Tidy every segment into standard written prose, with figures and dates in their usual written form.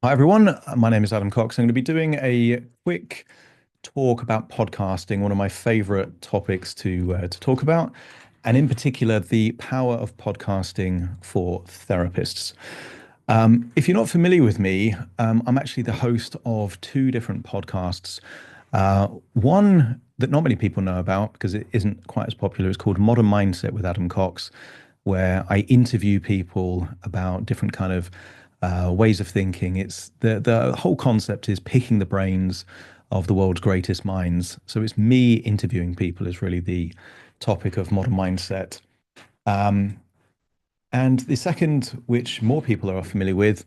Hi, everyone. My name is Adam Cox. I'm going to be doing a quick talk about podcasting, one of my favorite topics to talk about, and in particular, the power of podcasting for therapists. If you're not familiar with me, I'm actually the host of two different podcasts. One that not many people know about because it isn't quite as popular is called Modern Mindset with Adam Cox, where I interview people about different kind of ways of thinking. It's the whole concept is picking the brains of the world's greatest minds. So it's me interviewing people is really the topic of modern mindset. Um, and the second, which more people are familiar with,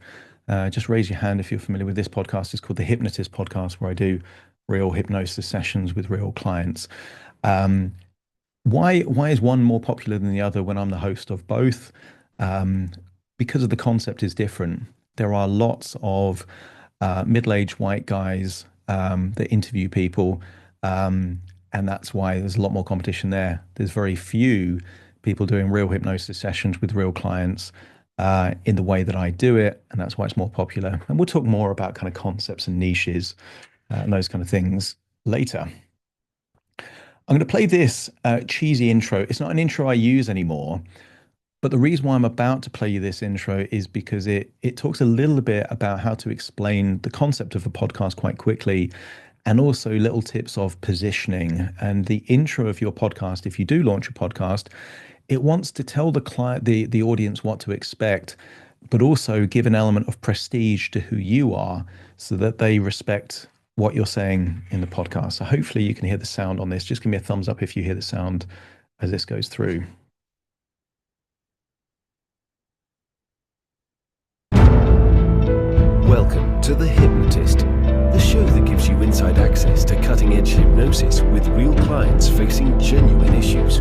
just raise your hand if you're familiar with this podcast, is called the Hypnotist podcast, where I do real hypnosis sessions with real clients. Um, why is one more popular than the other when I'm the host of both? Um, because of the concept is different. There are lots of middle-aged white guys that interview people, and that's why there's a lot more competition there. There's very few people doing real hypnosis sessions with real clients in the way that I do it, and that's why it's more popular. And we'll talk more about kind of concepts and niches and those kind of things later. I'm going to play this cheesy intro. It's not an intro I use anymore, but the reason why I'm about to play you this intro is because it talks a little bit about how to explain the concept of a podcast quite quickly, and also little tips of positioning. And the intro of your podcast, if you do launch a podcast, it wants to tell the client, the audience what to expect, but also give an element of prestige to who you are so that they respect what you're saying in the podcast. So hopefully you can hear the sound on this. Just give me a thumbs up if you hear the sound as this goes through. Welcome to The Hypnotist, the show that gives you inside access to cutting-edge hypnosis with real clients facing genuine issues.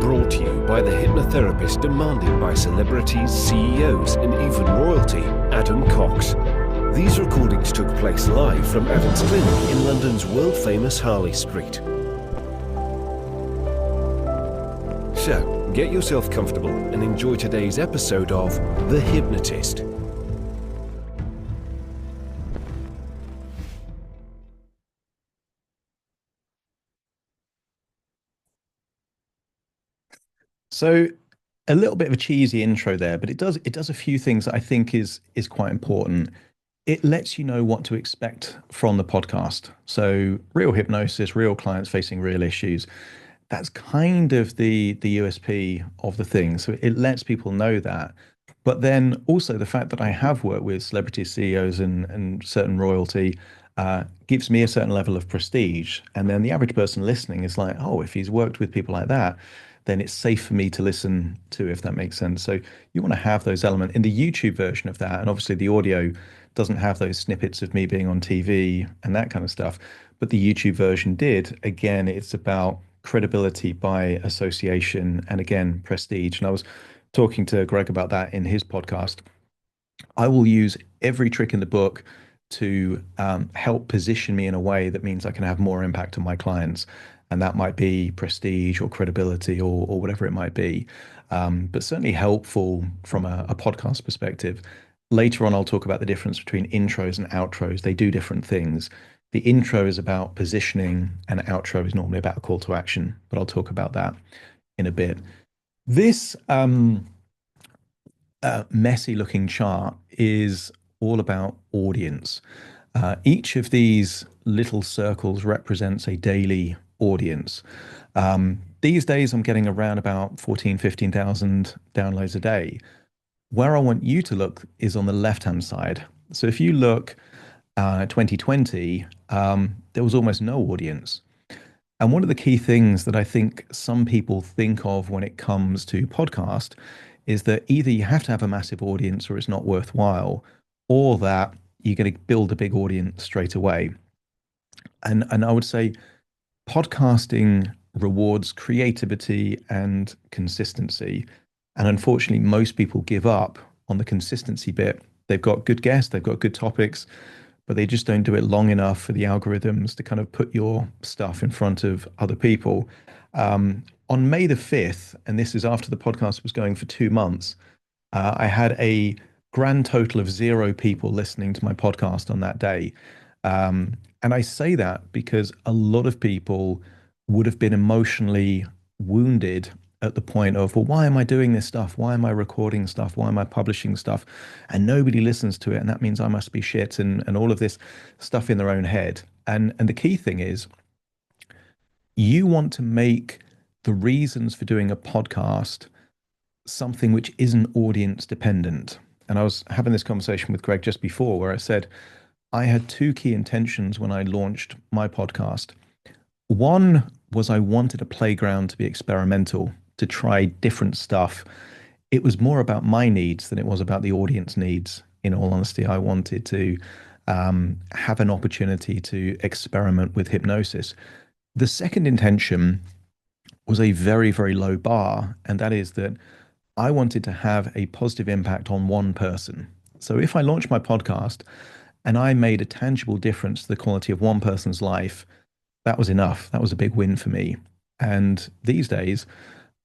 Brought to you by the hypnotherapist demanded by celebrities, CEOs, and even royalty, Adam Cox. These recordings took place live from Adam's clinic in London's world-famous Harley Street. So, get yourself comfortable and enjoy today's episode of The Hypnotist. So a little bit of a cheesy intro there, but it does a few things that I think is quite important. It lets you know what to expect from the podcast. So real hypnosis, real clients facing real issues. That's kind of the USP of the thing. So it lets people know that. But then also the fact that I have worked with celebrity CEOs and certain royalty gives me a certain level of prestige. And then the average person listening is like, oh, if he's worked with people like that, then it's safe for me to listen to, if that makes sense. So you want to have those elements in the YouTube version of that. And obviously the audio doesn't have those snippets of me being on TV and that kind of stuff. But the YouTube version did. Again, it's about credibility by association and again, prestige. And I was talking to Greg about that in his podcast. I will use every trick in the book to help position me in a way that means I can have more impact on my clients. And that might be prestige or credibility or whatever it might be. But certainly helpful from a podcast perspective. Later on, I'll talk about the difference between intros and outros. They do different things. The intro is about positioning, and outro is normally about a call to action. But I'll talk about that in a bit. This messy looking chart is all about audience. Each of these little circles represents a daily audience. These days, I'm getting around about 14, 15,000 downloads a day. Where I want you to look is on the left-hand side. So if you look 2020, there was almost no audience. And one of the key things that I think some people think of when it comes to podcast is that either you have to have a massive audience or it's not worthwhile, or that you're going to build a big audience straight away. And I would say podcasting rewards creativity and consistency. And unfortunately, most people give up on the consistency bit. They've got good guests, they've got good topics, but they just don't do it long enough for the algorithms to kind of put your stuff in front of other people. On May the 5th, and this is after the podcast was going for 2 months, I had a grand total of 0 people listening to my podcast on that day. And I say that because a lot of people would have been emotionally wounded at the point of, well, why am I doing this stuff? Why am I recording stuff? Why am I publishing stuff? And nobody listens to it. And that means I must be shit and all of this stuff in their own head. And the key thing is you want to make the reasons for doing a podcast something which isn't audience dependent. And I was having this conversation with Greg just before where I said, I had two key intentions when I launched my podcast. One was I wanted a playground to be experimental, to try different stuff. It was more about my needs than it was about the audience needs. In all honesty, I wanted to have an opportunity to experiment with hypnosis. The second intention was a very, very low bar, and that is that I wanted to have a positive impact on one person. So if I launched my podcast and I made a tangible difference to the quality of one person's life, that was enough. That was a big win for me. And these days,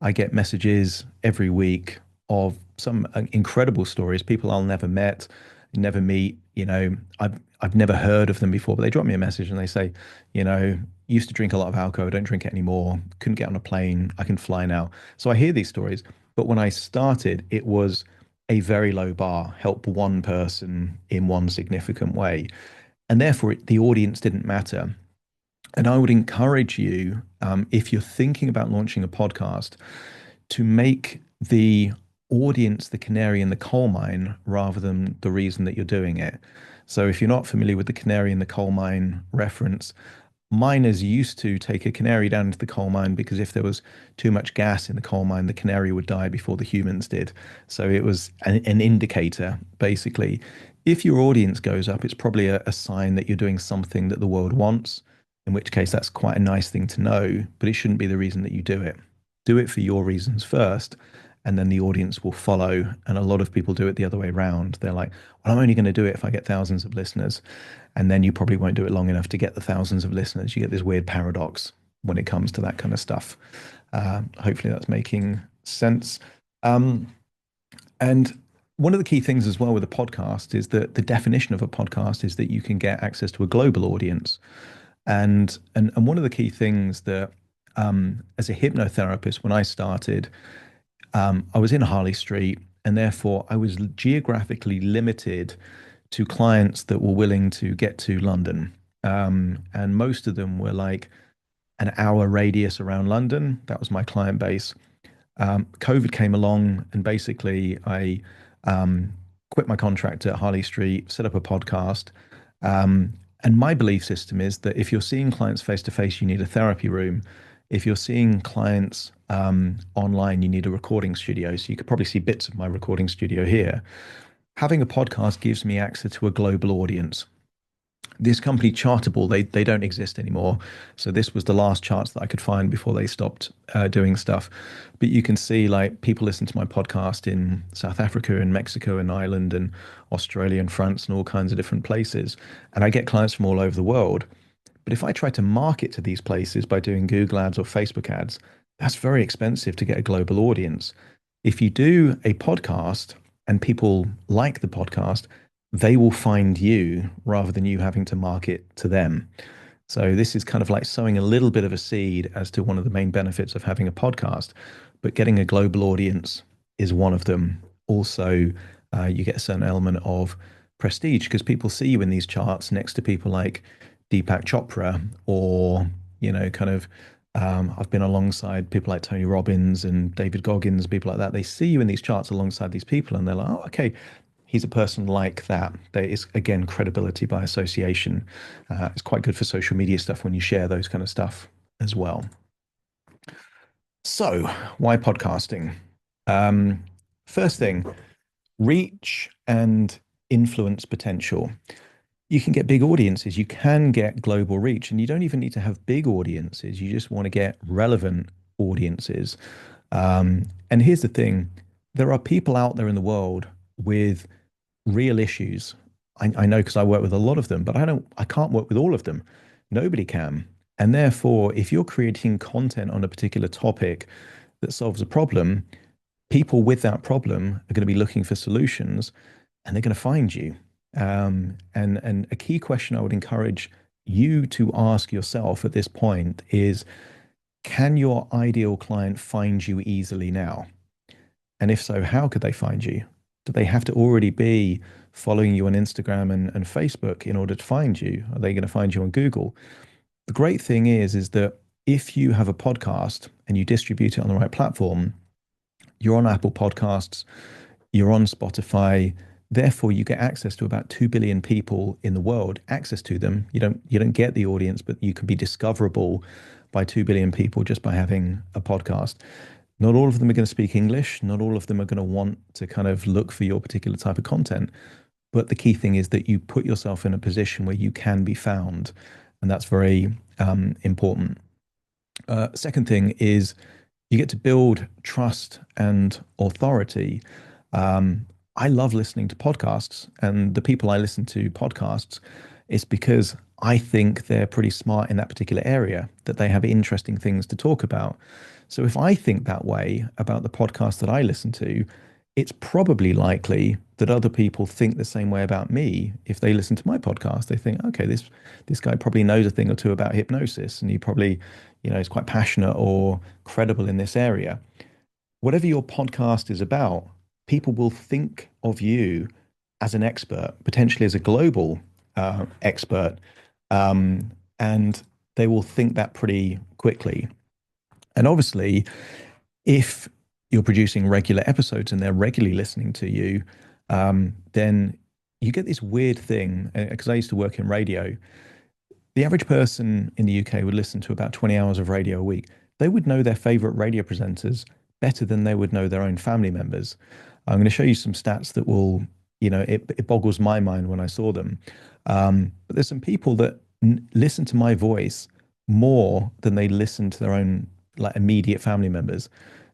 I get messages every week of some incredible stories, people I'll never met, never meet. I've never heard of them before, but they drop me a message and they say, used to drink a lot of alcohol, don't drink it anymore, couldn't get on a plane, I can fly now. So I hear these stories, but when I started, it was a very low bar, help one person in one significant way. And therefore, the audience didn't matter. And I would encourage you, if you're thinking about launching a podcast, to make the audience the canary in the coal mine rather than the reason that you're doing it. So if you're not familiar with the canary in the coal mine reference, miners used to take a canary down into the coal mine because if there was too much gas in the coal mine, the canary would die before the humans did. So it was an indicator, basically. If your audience goes up, it's probably a sign that you're doing something that the world wants, in which case that's quite a nice thing to know, but it shouldn't be the reason that you do it. Do it for your reasons first, and then the audience will follow. And a lot of people do it the other way around. They're like, well, I'm only going to do it if I get thousands of listeners. And then you probably won't do it long enough to get the thousands of listeners. You get this weird paradox when it comes to that kind of stuff. Hopefully that's making sense. And one of the key things as well with a podcast is that the definition of a podcast is that you can get access to a global audience. And one of the key things that as a hypnotherapist, when I started, I was in Harley Street, and therefore I was geographically limited to clients that were willing to get to London. And most of them were like an hour radius around London. That was my client base. COVID came along, and basically I quit my contract at Harley Street, set up a podcast. And my belief system is that if you're seeing clients face to face, you need a therapy room. If you're seeing clients online, you need a recording studio. So you could probably see bits of my recording studio here. Having a podcast gives me access to a global audience. This company Chartable, they don't exist anymore. So this was the last charts that I could find before they stopped doing stuff. But you can see like people listen to my podcast in South Africa and Mexico and Ireland and Australia and France and all kinds of different places. And I get clients from all over the world. But if I try to market to these places by doing Google ads or Facebook ads, that's very expensive to get a global audience. If you do a podcast and people like the podcast, they will find you rather than you having to market to them. So this is kind of like sowing a little bit of a seed as to one of the main benefits of having a podcast, but getting a global audience is one of them. Also, you get a certain element of prestige because people see you in these charts next to people like Deepak Chopra or, I've been alongside people like Tony Robbins and David Goggins, people like that. They see you in these charts alongside these people and they're like, oh, okay, he's a person like that. There is, again, credibility by association. It's quite good for social media stuff when you share those kind of stuff as well. So why podcasting? First thing, reach and influence potential. You can get big audiences, you can get global reach, and you don't even need to have big audiences. You just want to get relevant audiences. And here's the thing, there are people out there in the world with real issues. I know because I work with a lot of them, but I can't work with all of them. Nobody can. And therefore, if you're creating content on a particular topic that solves a problem, people with that problem are going to be looking for solutions. and they're going to find you. And a key question I would encourage you to ask yourself at this point is, can your ideal client find you easily now? And if so, how could they find you? Do they have to already be following you on Instagram and Facebook in order to find you? Are they going to find you on Google? The great thing is that if you have a podcast and you distribute it on the right platform, you're on Apple Podcasts, you're on Spotify. Therefore, you get access to about 2 billion people in the world, access to them. You don't get the audience, but you can be discoverable by 2 billion people just by having a podcast. Not all of them are going to speak English. Not all of them are going to want to kind of look for your particular type of content. But the key thing is that you put yourself in a position where you can be found. And that's very important. Second thing is you get to build trust and authority. I love listening to podcasts, and the people I listen to podcasts, it's because I think they're pretty smart in that particular area, that they have interesting things to talk about. So if I think that way about the podcast that I listen to, it's probably likely that other people think the same way about me if they listen to my podcast. They think, okay, this guy probably knows a thing or two about hypnosis, and he probably, is quite passionate or credible in this area. Whatever your podcast is about, people will think of you as an expert, potentially as a global expert, and they will think that pretty quickly. And obviously, if you're producing regular episodes and they're regularly listening to you, then you get this weird thing. Because I used to work in radio, the average person in the UK would listen to about 20 hours of radio a week. They would know their favorite radio presenters better than they would know their own family members. I'm going to show you some stats that will, it boggles my mind when I saw them. But there's some people that listen to my voice more than they listen to their own like immediate family members.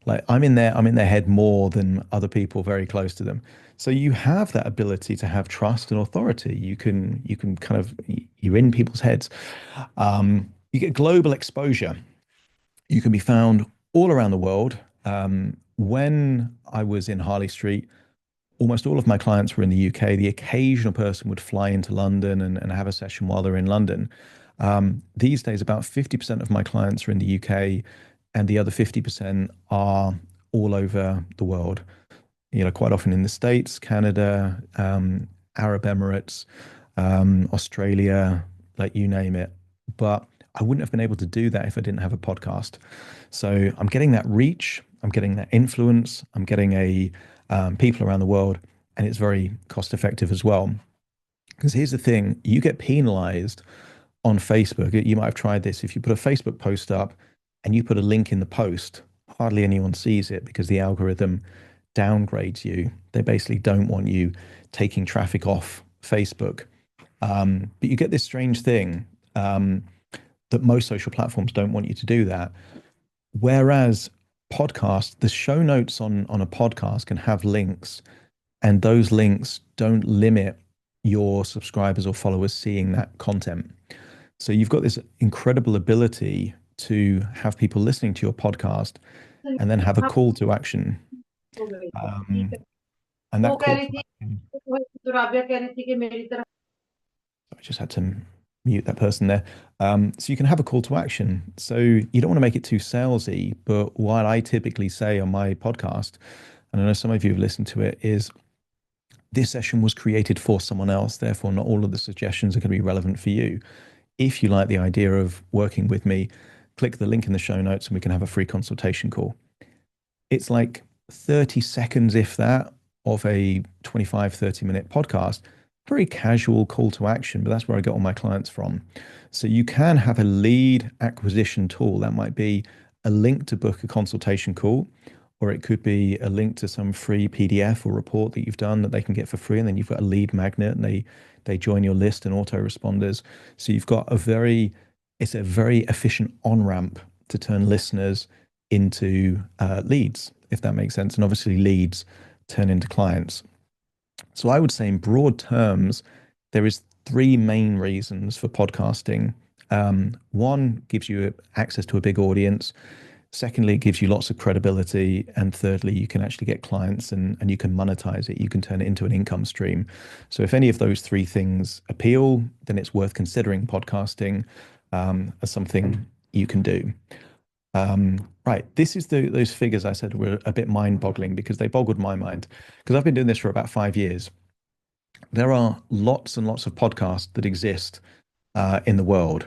Like I'm in their head more than other people very close to them. So you have that ability to have trust and authority. You can kind of, you're in people's heads. You get global exposure. You can be found all around the world. When I was in Harley Street, almost all of my clients were in the UK. The occasional person would fly into London and have a session while they're in London. These days, about 50% of my clients are in the UK, and the other 50% are all over the world. Quite often in the States, Canada, Arab Emirates, Australia, like you name it. But I wouldn't have been able to do that if I didn't have a podcast. So I'm getting that reach, I'm getting that influence, I'm getting people around the world, and it's very cost effective as well. Because here's the thing, you get penalized on Facebook. You might have tried this. If you put a Facebook post up and you put a link in the post, hardly anyone sees it because the algorithm downgrades you. They basically don't want you taking traffic off Facebook. But you get this strange thing that most social platforms don't want you to do that. Whereas podcast, the show notes on a podcast can have links, and those links don't limit your subscribers or followers seeing that content. So you've got this incredible ability to have people listening to your podcast and then have a call to action. And that call to action, I just had to mute that person there. So you can have a call to action. So you don't want to make it too salesy, but what I typically say on my podcast, and I know some of you have listened to it, is this session was created for someone else. Therefore, not all of the suggestions are going to be relevant for you. If you like the idea of working with me, click the link in the show notes and we can have a free consultation call. It's like 30 seconds, if that, of a 25, 30-minute podcast. Very casual call to action, but that's where I get all my clients from. So you can have a lead acquisition tool. That might be a link to book a consultation call, or it could be a link to some free PDF or report that you've done that they can get for free. And then you've got a lead magnet and they join your list and autoresponders. So you've got it's a very efficient on-ramp to turn listeners into leads, if that makes sense. And obviously leads turn into clients. So I would say in broad terms, there is three main reasons for podcasting. One gives you access to a big audience. Secondly, it gives you lots of credibility. And thirdly, you can actually get clients and you can monetize it. You can turn it into an income stream. So if any of those three things appeal, then it's worth considering podcasting as something you can do. Right. This is those figures I said were a bit mind-boggling because they boggled my mind. Because I've been doing this for about 5 years. There are lots and lots of podcasts that exist in the world.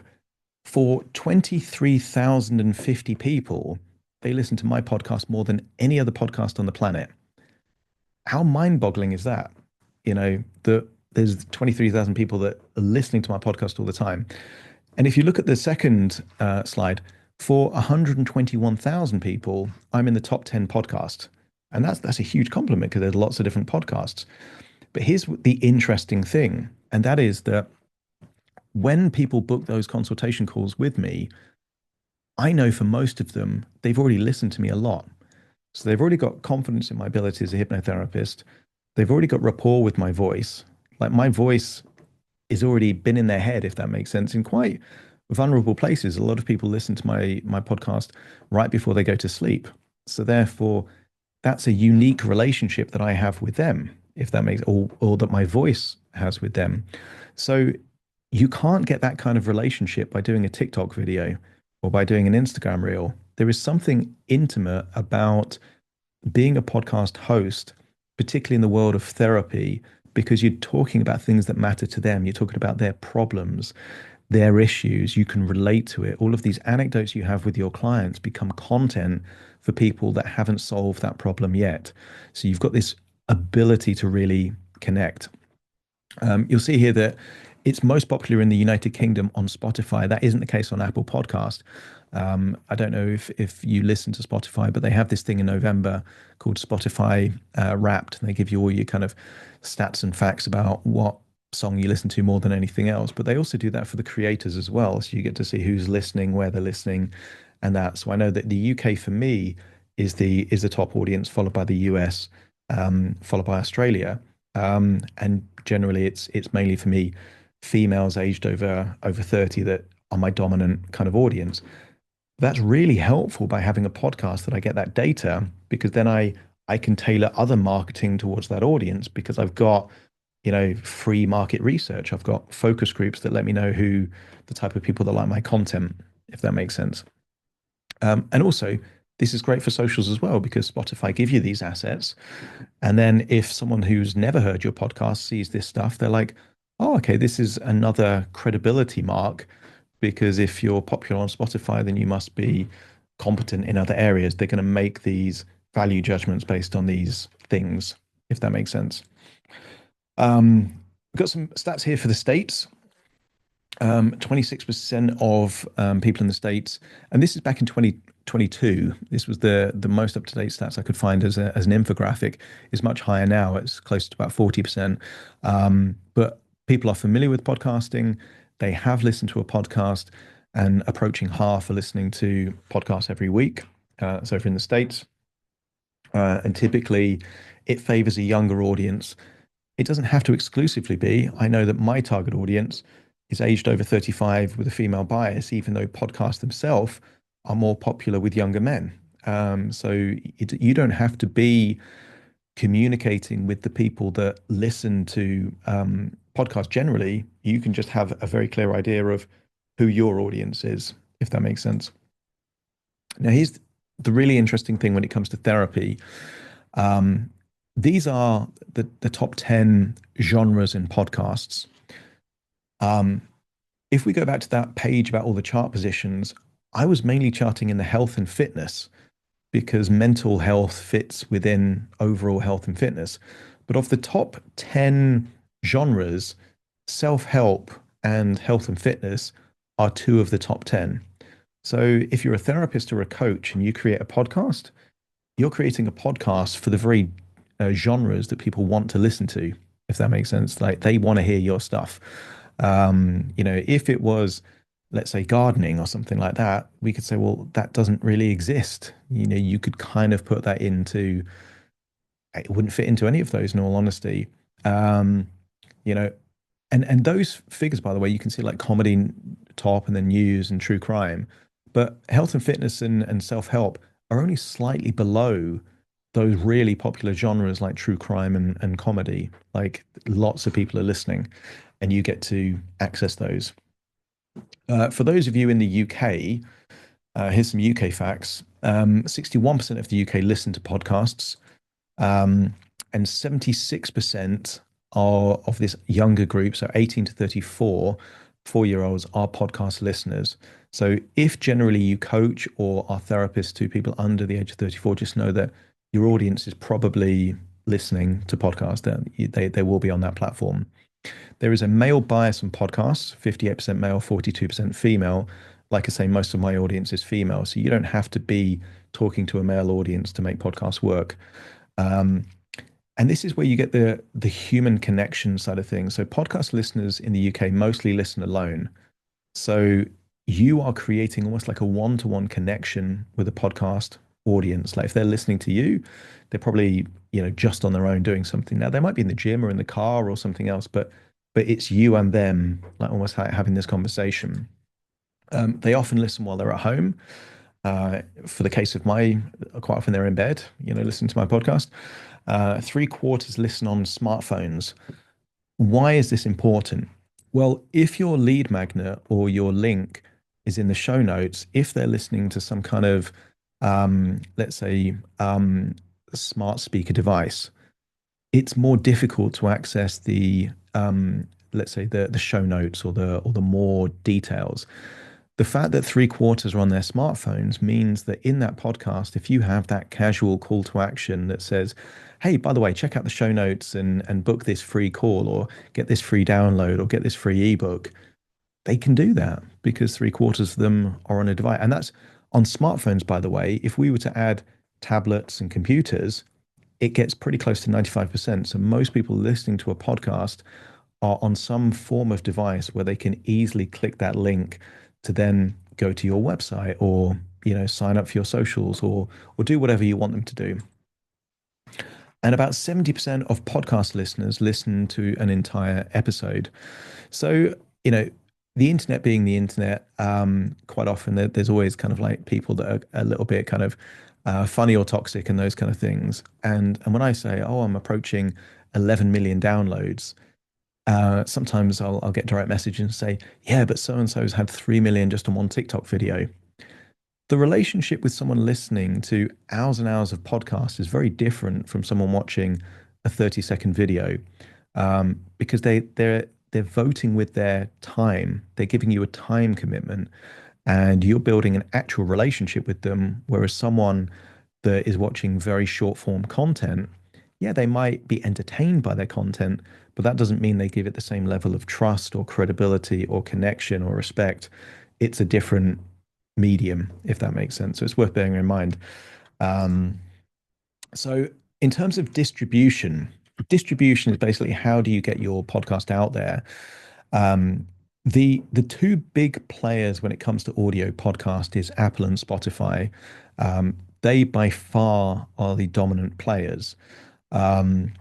For 23,050 people, they listen to my podcast more than any other podcast on the planet. How mind-boggling is that? That there's 23,000 people that are listening to my podcast all the time. And if you look at the second slide, for 121,000 people, I'm in the top 10 podcast. And that's a huge compliment because there's lots of different podcasts. But here's the interesting thing, and that is that when people book those consultation calls with me, I know for most of them, they've already listened to me a lot. So they've already got confidence in my ability as a hypnotherapist. They've already got rapport with my voice. Like my voice is already been in their head, if that makes sense, in quite vulnerable places. A lot of people listen to my podcast right before they go to sleep. So therefore, that's a unique relationship that I have with them, if that makes, or that my voice has with them. So you can't get that kind of relationship by doing a TikTok video or by doing an Instagram reel. There is something intimate about being a podcast host, particularly in the world of therapy, because you're talking about things that matter to them. You're talking about their problems, their issues. You can relate to it. All of these anecdotes you have with your clients become content for people that haven't solved that problem yet. So you've got this ability to really connect. You'll see here that it's most popular in the United Kingdom on Spotify. That isn't the case on Apple Podcast. I don't know if you listen to Spotify, but they have this thing in November called Spotify Wrapped, and they give you all your kind of stats and facts about what song you listen to more than anything else. But they also do that for the creators as well, so you get to see who's listening, where they're listening, and that. So I know that the UK for me is the top audience, followed by the US, followed by Australia, and generally it's mainly for me females aged over 30 that are my dominant kind of audience. That's really helpful by having a podcast that I get that data because then I can tailor other marketing towards that audience because I've got free market research. I've got focus groups that let me know who the type of people that like my content, if that makes sense. And also, this is great for socials as well because Spotify give you these assets. And then if someone who's never heard your podcast sees this stuff, they're like, oh, okay, this is another credibility mark because if you're popular on Spotify, then you must be competent in other areas. They're going to make these value judgments based on these things, if that makes sense. We've got some stats here for the States. 26% of people in the States, and this is back in 2022. This was the most up-to-date stats I could find as an infographic. Is much higher now. It's close to about 40%. But people are familiar with podcasting. They have listened to a podcast, and approaching half are listening to podcasts every week. So if in the States, and typically it favors a younger audience. It doesn't have to exclusively be. I know that my target audience is aged over 35 with a female bias, even though podcasts themselves are more popular with younger men. So you don't have to be communicating with the people that listen to podcasts generally. You can just have a very clear idea of who your audience is, if that makes sense. Now, here's the really interesting thing when it comes to therapy. These are the top 10 genres in podcasts. If we go back to that page about all the chart positions, I was mainly charting in the health and fitness because mental health fits within overall health and fitness. But of the top 10 genres, self-help and health and fitness are two of the top 10. So if you're a therapist or a coach and you create a podcast, you're creating a podcast for the very genres that people want to listen to, if that makes sense. Like they want to hear your stuff. If it was, let's say, gardening or something like that, we could say, well, that doesn't really exist. You could kind of put that into, it wouldn't fit into any of those in all honesty. And those figures, by the way, you can see like comedy top and then news and true crime. But health and fitness and self-help are only slightly below those really popular genres like true crime and comedy. Like lots of people are listening, and you get to access those. For those of you in the UK, here's some UK facts. 61% of the UK listen to podcasts, um, and 76% of this younger group, so 18 to 34, 4-year-olds, are podcast listeners. So if generally you coach or are therapist to people under the age of 34, just know that your audience is probably listening to podcasts. They will be on that platform. There is a male bias on podcasts, 58% male, 42% female. Like I say, most of my audience is female, so you don't have to be talking to a male audience to make podcasts work. Um, and this is where you get the human connection side of things. So podcast listeners in the UK mostly listen alone. So you are creating almost like a one-to-one connection with a podcast audience. Like if they're listening to you, they're probably, just on their own doing something. Now they might be in the gym or in the car or something else, but it's you and them, like almost like having this conversation. They often listen while they're at home. For the case of quite often they're in bed, listening to my podcast. Three-quarters listen on smartphones. Why is this important? Well, if your lead magnet or your link is in the show notes, if they're listening to some kind of, let's say, smart speaker device, it's more difficult to access let's say the show notes or the more details. The fact that three-quarters are on their smartphones means that in that podcast, if you have that casual call to action that says, hey, by the way, check out the show notes and book this free call or get this free download or get this free ebook, they can do that because three-quarters of them are on a device. And that's on smartphones, by the way. If we were to add tablets and computers, it gets pretty close to 95%. So most people listening to a podcast are on some form of device where they can easily click that link to then go to your website or sign up for your socials or do whatever you want them to do. And about 70% of podcast listeners listen to an entire episode. So, the internet being the internet, quite often there's always kind of like people that are a little bit kind of funny or toxic and those kind of things. And when I say, oh, I'm approaching 11 million downloads, sometimes I'll get direct message and say, yeah, but so and so's had 3 million just on one TikTok video. The relationship with someone listening to hours and hours of podcasts is very different from someone watching a 30-second video, because they're voting with their time. They're giving you a time commitment, and you're building an actual relationship with them. Whereas someone that is watching very short form content, yeah, they might be entertained by their content, but that doesn't mean they give it the same level of trust or credibility or connection or respect. It's a different medium, if that makes sense. So it's worth bearing in mind. Um, so in terms of distribution is basically how do you get your podcast out there? The two big players when it comes to audio podcast is Apple and Spotify. They by far are the dominant players. Um,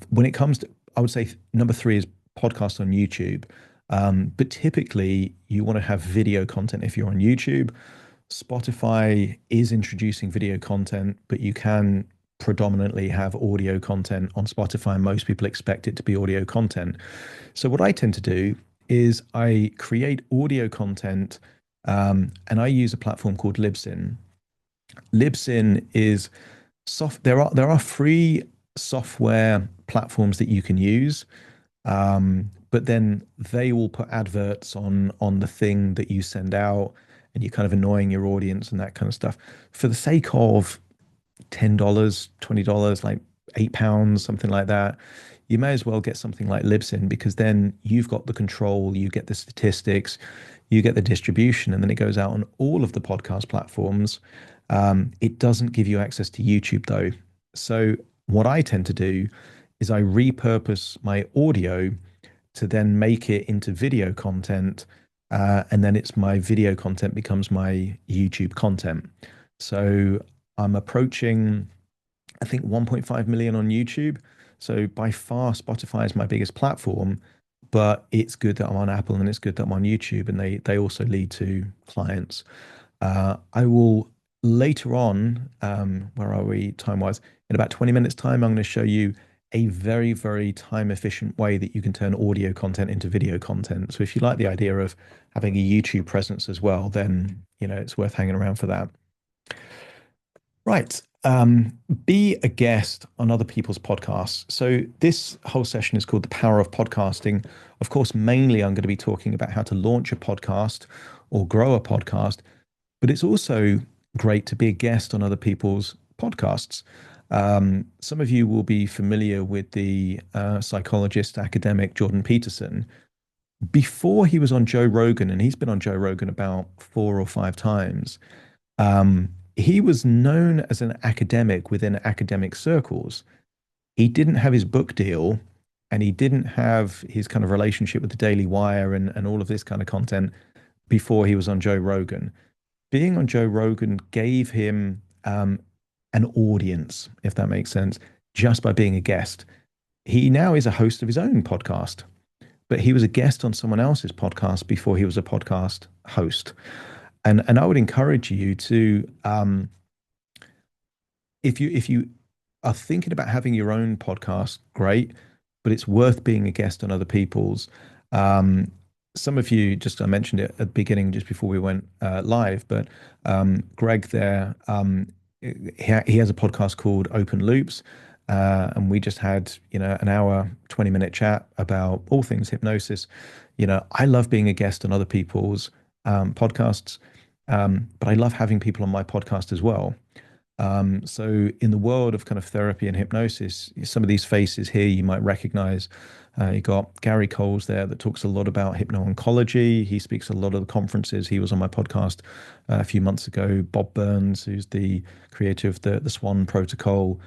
when it comes to, I would say number three is podcast on YouTube. But typically, you want to have video content if you're on YouTube. Spotify is introducing video content, but you can predominantly have audio content on Spotify. Most people expect it to be audio content. So, what I tend to do is I create audio content, and I use a platform called Libsyn. Libsyn is soft. There are free software platforms that you can use, but then they will put adverts on the thing that you send out, and you're kind of annoying your audience and that kind of stuff. For the sake of $10, $20, like £8, something like that, you may as well get something like Libsyn, because then you've got the control, you get the statistics, you get the distribution, and then it goes out on all of the podcast platforms. It doesn't give you access to YouTube though. So what I tend to do is I repurpose my audio to then make it into video content, and then it's my video content becomes my YouTube content. So I'm approaching, I think, 1.5 million on YouTube. So by far, Spotify is my biggest platform, but it's good that I'm on Apple and it's good that I'm on YouTube, and they also lead to clients. I will later on, where are we time wise? In about 20 minutes time, I'm going to show you a very, very time efficient way that you can turn audio content into video content. So if you like the idea of having a YouTube presence as well, then it's worth hanging around for that. Right. Be a guest on other people's podcasts. So this whole session is called The Power of Podcasting. Of course, mainly I'm going to be talking about how to launch a podcast or grow a podcast, but it's also great to be a guest on other people's podcasts. Some of you will be familiar with the psychologist academic Jordan Peterson. Before he was on Joe Rogan, and he's been on Joe Rogan about 4 or 5 times, he was known as an academic within academic circles. He didn't have his book deal, and he didn't have his kind of relationship with the Daily Wire and all of this kind of content before he was on Joe Rogan. Being on Joe Rogan gave him an audience, if that makes sense, just by being a guest. He now is a host of his own podcast, but he was a guest on someone else's podcast before he was a podcast host. And I would encourage you to, if you are thinking about having your own podcast, great, but it's worth being a guest on other people's. Some of you, just I mentioned it at the beginning, just before we went live, but Greg there, he has a podcast called Open Loops, and we just had an hour, 20-minute chat about all things hypnosis. I love being a guest on other people's podcasts, but I love having people on my podcast as well. So in the world of kind of therapy and hypnosis, some of these faces here you might recognize. You got Gary Coles there that talks a lot about hypno-oncology. He speaks at a lot of the conferences. He was on my podcast a few months ago. Bob Burns, who's the creator of the Swan Protocol,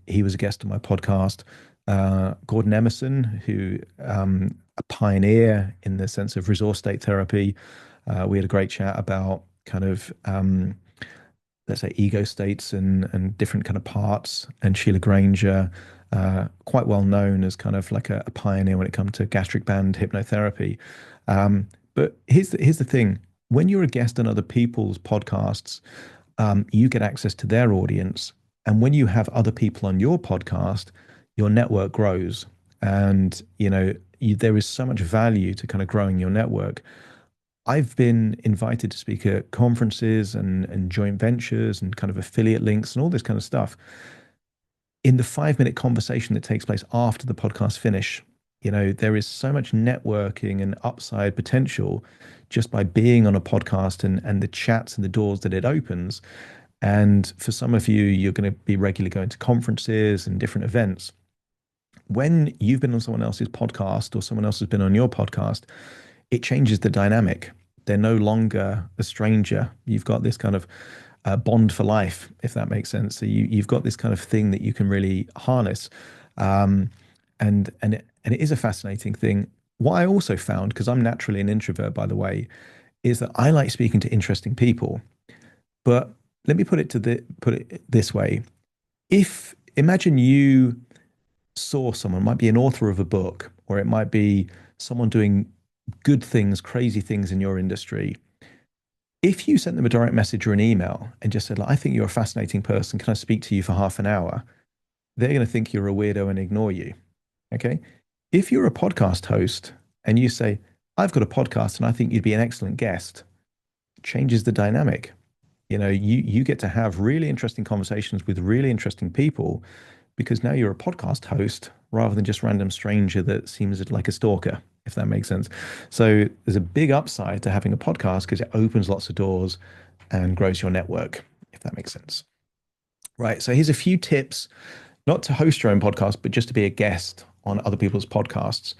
he was a guest on my podcast. Gordon Emerson, who a pioneer in the sense of resource state therapy. We had a great chat about kind of let's say ego states and different kind of parts. And Sheila Granger, quite well known as kind of like a pioneer when it comes to gastric band hypnotherapy. But here's the thing: when you're a guest on other people's podcasts, you get access to their audience, and when you have other people on your podcast, your network grows, and there is so much value to kind of growing your network. I've been invited to speak at conferences and joint ventures and kind of affiliate links and all this kind of stuff. In the 5-minute conversation that takes place after the podcast finish, there is so much networking and upside potential just by being on a podcast and the chats and the doors that it opens. And for some of you, you're going to be regularly going to conferences and different events. When you've been on someone else's podcast or someone else has been on your podcast, it changes the dynamic. They're no longer a stranger. You've got this kind of bond for life, if that makes sense. So you've got this kind of thing that you can really harness. And it is a fascinating thing. What I also found, because I'm naturally an introvert, by the way, is that I like speaking to interesting people. But let me put it this way. Imagine you saw someone, might be an author of a book, or it might be someone doing good things, crazy things in your industry. If you sent them a direct message or an email and just said, like, I think you're a fascinating person, can I speak to you for half an hour? They're going to think you're a weirdo and ignore you. Okay. If you're a podcast host and you say, I've got a podcast and I think you'd be an excellent guest, it changes the dynamic. You get to have really interesting conversations with really interesting people because now you're a podcast host rather than just random stranger that seems like a stalker, if that makes sense. So there's a big upside to having a podcast because it opens lots of doors and grows your network, if that makes sense. Right. So here's a few tips, not to host your own podcast, but just to be a guest on other people's podcasts.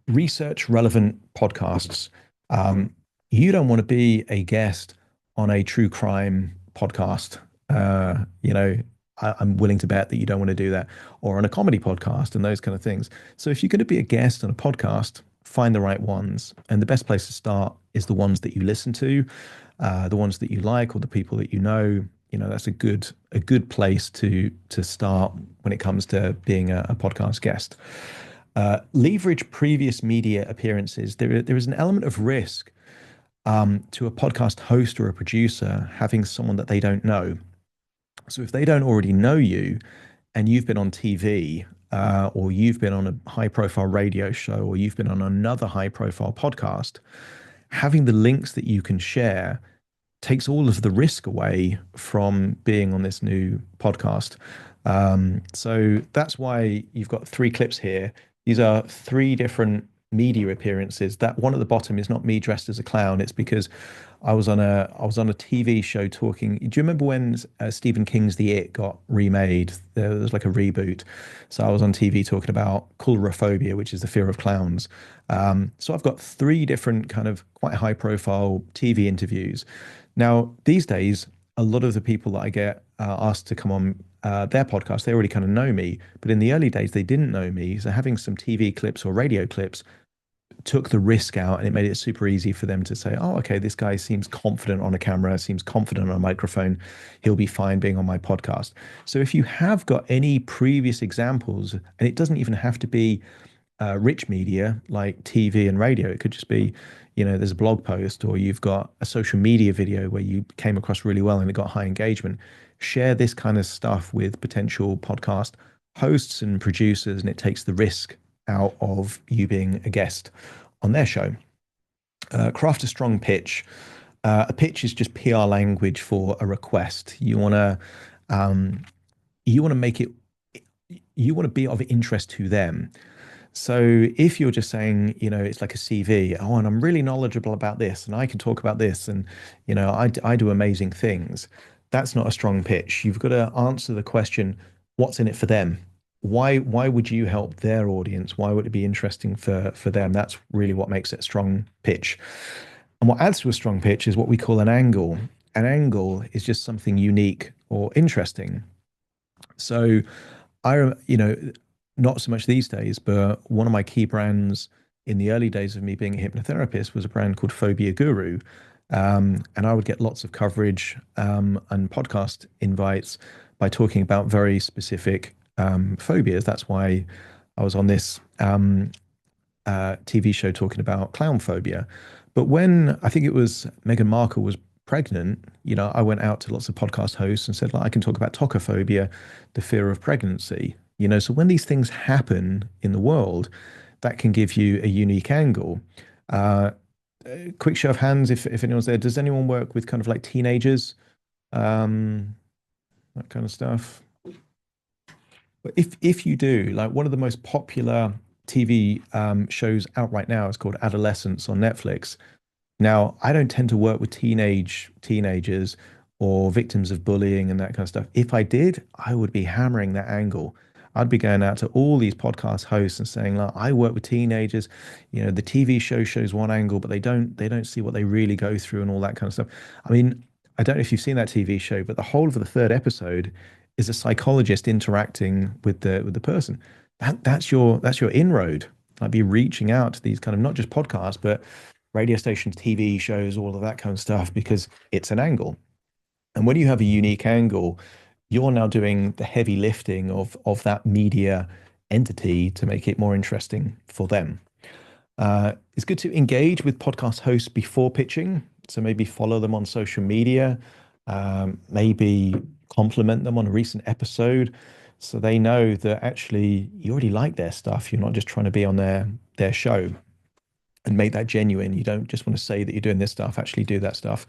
Research relevant podcasts. You don't want to be a guest on a true crime podcast. I'm willing to bet that you don't want to do that, or on a comedy podcast and those kind of things. So if you're going to be a guest on a podcast, find the right ones. And the best place to start is the ones that you listen to, the ones that you like, or the people that you know. That's a good place to start when it comes to being a podcast guest. Leverage previous media appearances. There is an element of risk to a podcast host or a producer having someone that they don't know. So if they don't already know you and you've been on TV, or you've been on a high profile radio show, or you've been on another high profile podcast, having the links that you can share takes all of the risk away from being on this new podcast. So that's why you've got three clips here. These are three different media appearances. That one at the bottom is not me dressed as a clown. It's because I was on a TV show talking. Do you remember when Stephen King's The It got remade? There was like a reboot. So I was on TV talking about coulrophobia, which is the fear of clowns. So I've got three different kind of quite high profile TV interviews. Now, these days, a lot of the people that I get asked to come on their podcast, they already kind of know me. But in the early days, they didn't know me. So having some TV clips or radio clips took the risk out, and it made it super easy for them to say, oh, okay, this guy seems confident on a camera, seems confident on a microphone. He'll be fine being on my podcast. So if you have got any previous examples, and it doesn't even have to be rich media like TV and radio, it could just be, there's a blog post, or you've got a social media video where you came across really well and it got high engagement. Share this kind of stuff with potential podcast hosts and producers, and it takes the risk out of you being a guest on their show. Craft a strong pitch. A pitch is just PR language for a request. You want to make it. You want to be of interest to them. So if you're just saying, it's like a CV, oh, and I'm really knowledgeable about this, and I can talk about this, and I do amazing things. That's not a strong pitch. You've got to answer the question, what's in it for them? Why would you help their audience? Why would it be interesting for them? That's really what makes it a strong pitch. And what adds to a strong pitch is what we call an angle. An angle is just something unique or interesting. So not so much these days, but one of my key brands in the early days of me being a hypnotherapist was a brand called Phobia Guru. And I would get lots of coverage and podcast invites by talking about very specific phobias. That's why I was on this TV show talking about clown phobia. But when I think it was Meghan Markle was pregnant, I went out to lots of podcast hosts and said, like, I can talk about tocophobia, the fear of pregnancy. So when these things happen in the world, that can give you a unique angle. Quick show of hands, if anyone's there, does anyone work with kind of like teenagers, that kind of stuff? But if you do, like one of the most popular TV shows out right now is called Adolescence on Netflix. Now, I don't tend to work with teenagers or victims of bullying and that kind of stuff. If I did, I would be hammering that angle. I'd be going out to all these podcast hosts and saying, like, I work with teenagers. The TV show shows one angle, but they don't see what they really go through and all that kind of stuff. I mean, I don't know if you've seen that TV show, but the whole of the third episode is a psychologist interacting with the person. That's your inroad. I'd be reaching out to these kind of not just podcasts, but radio stations, TV shows, all of that kind of stuff, because it's an angle. And when you have a unique angle, you're now doing the heavy lifting of that media entity to make it more interesting for them. It's good to engage with podcast hosts before pitching. So maybe follow them on social media, maybe compliment them on a recent episode, so they know that actually you already like their stuff. You're not just trying to be on their show, and make that genuine. You don't just want to say that you're doing this stuff, actually do that stuff.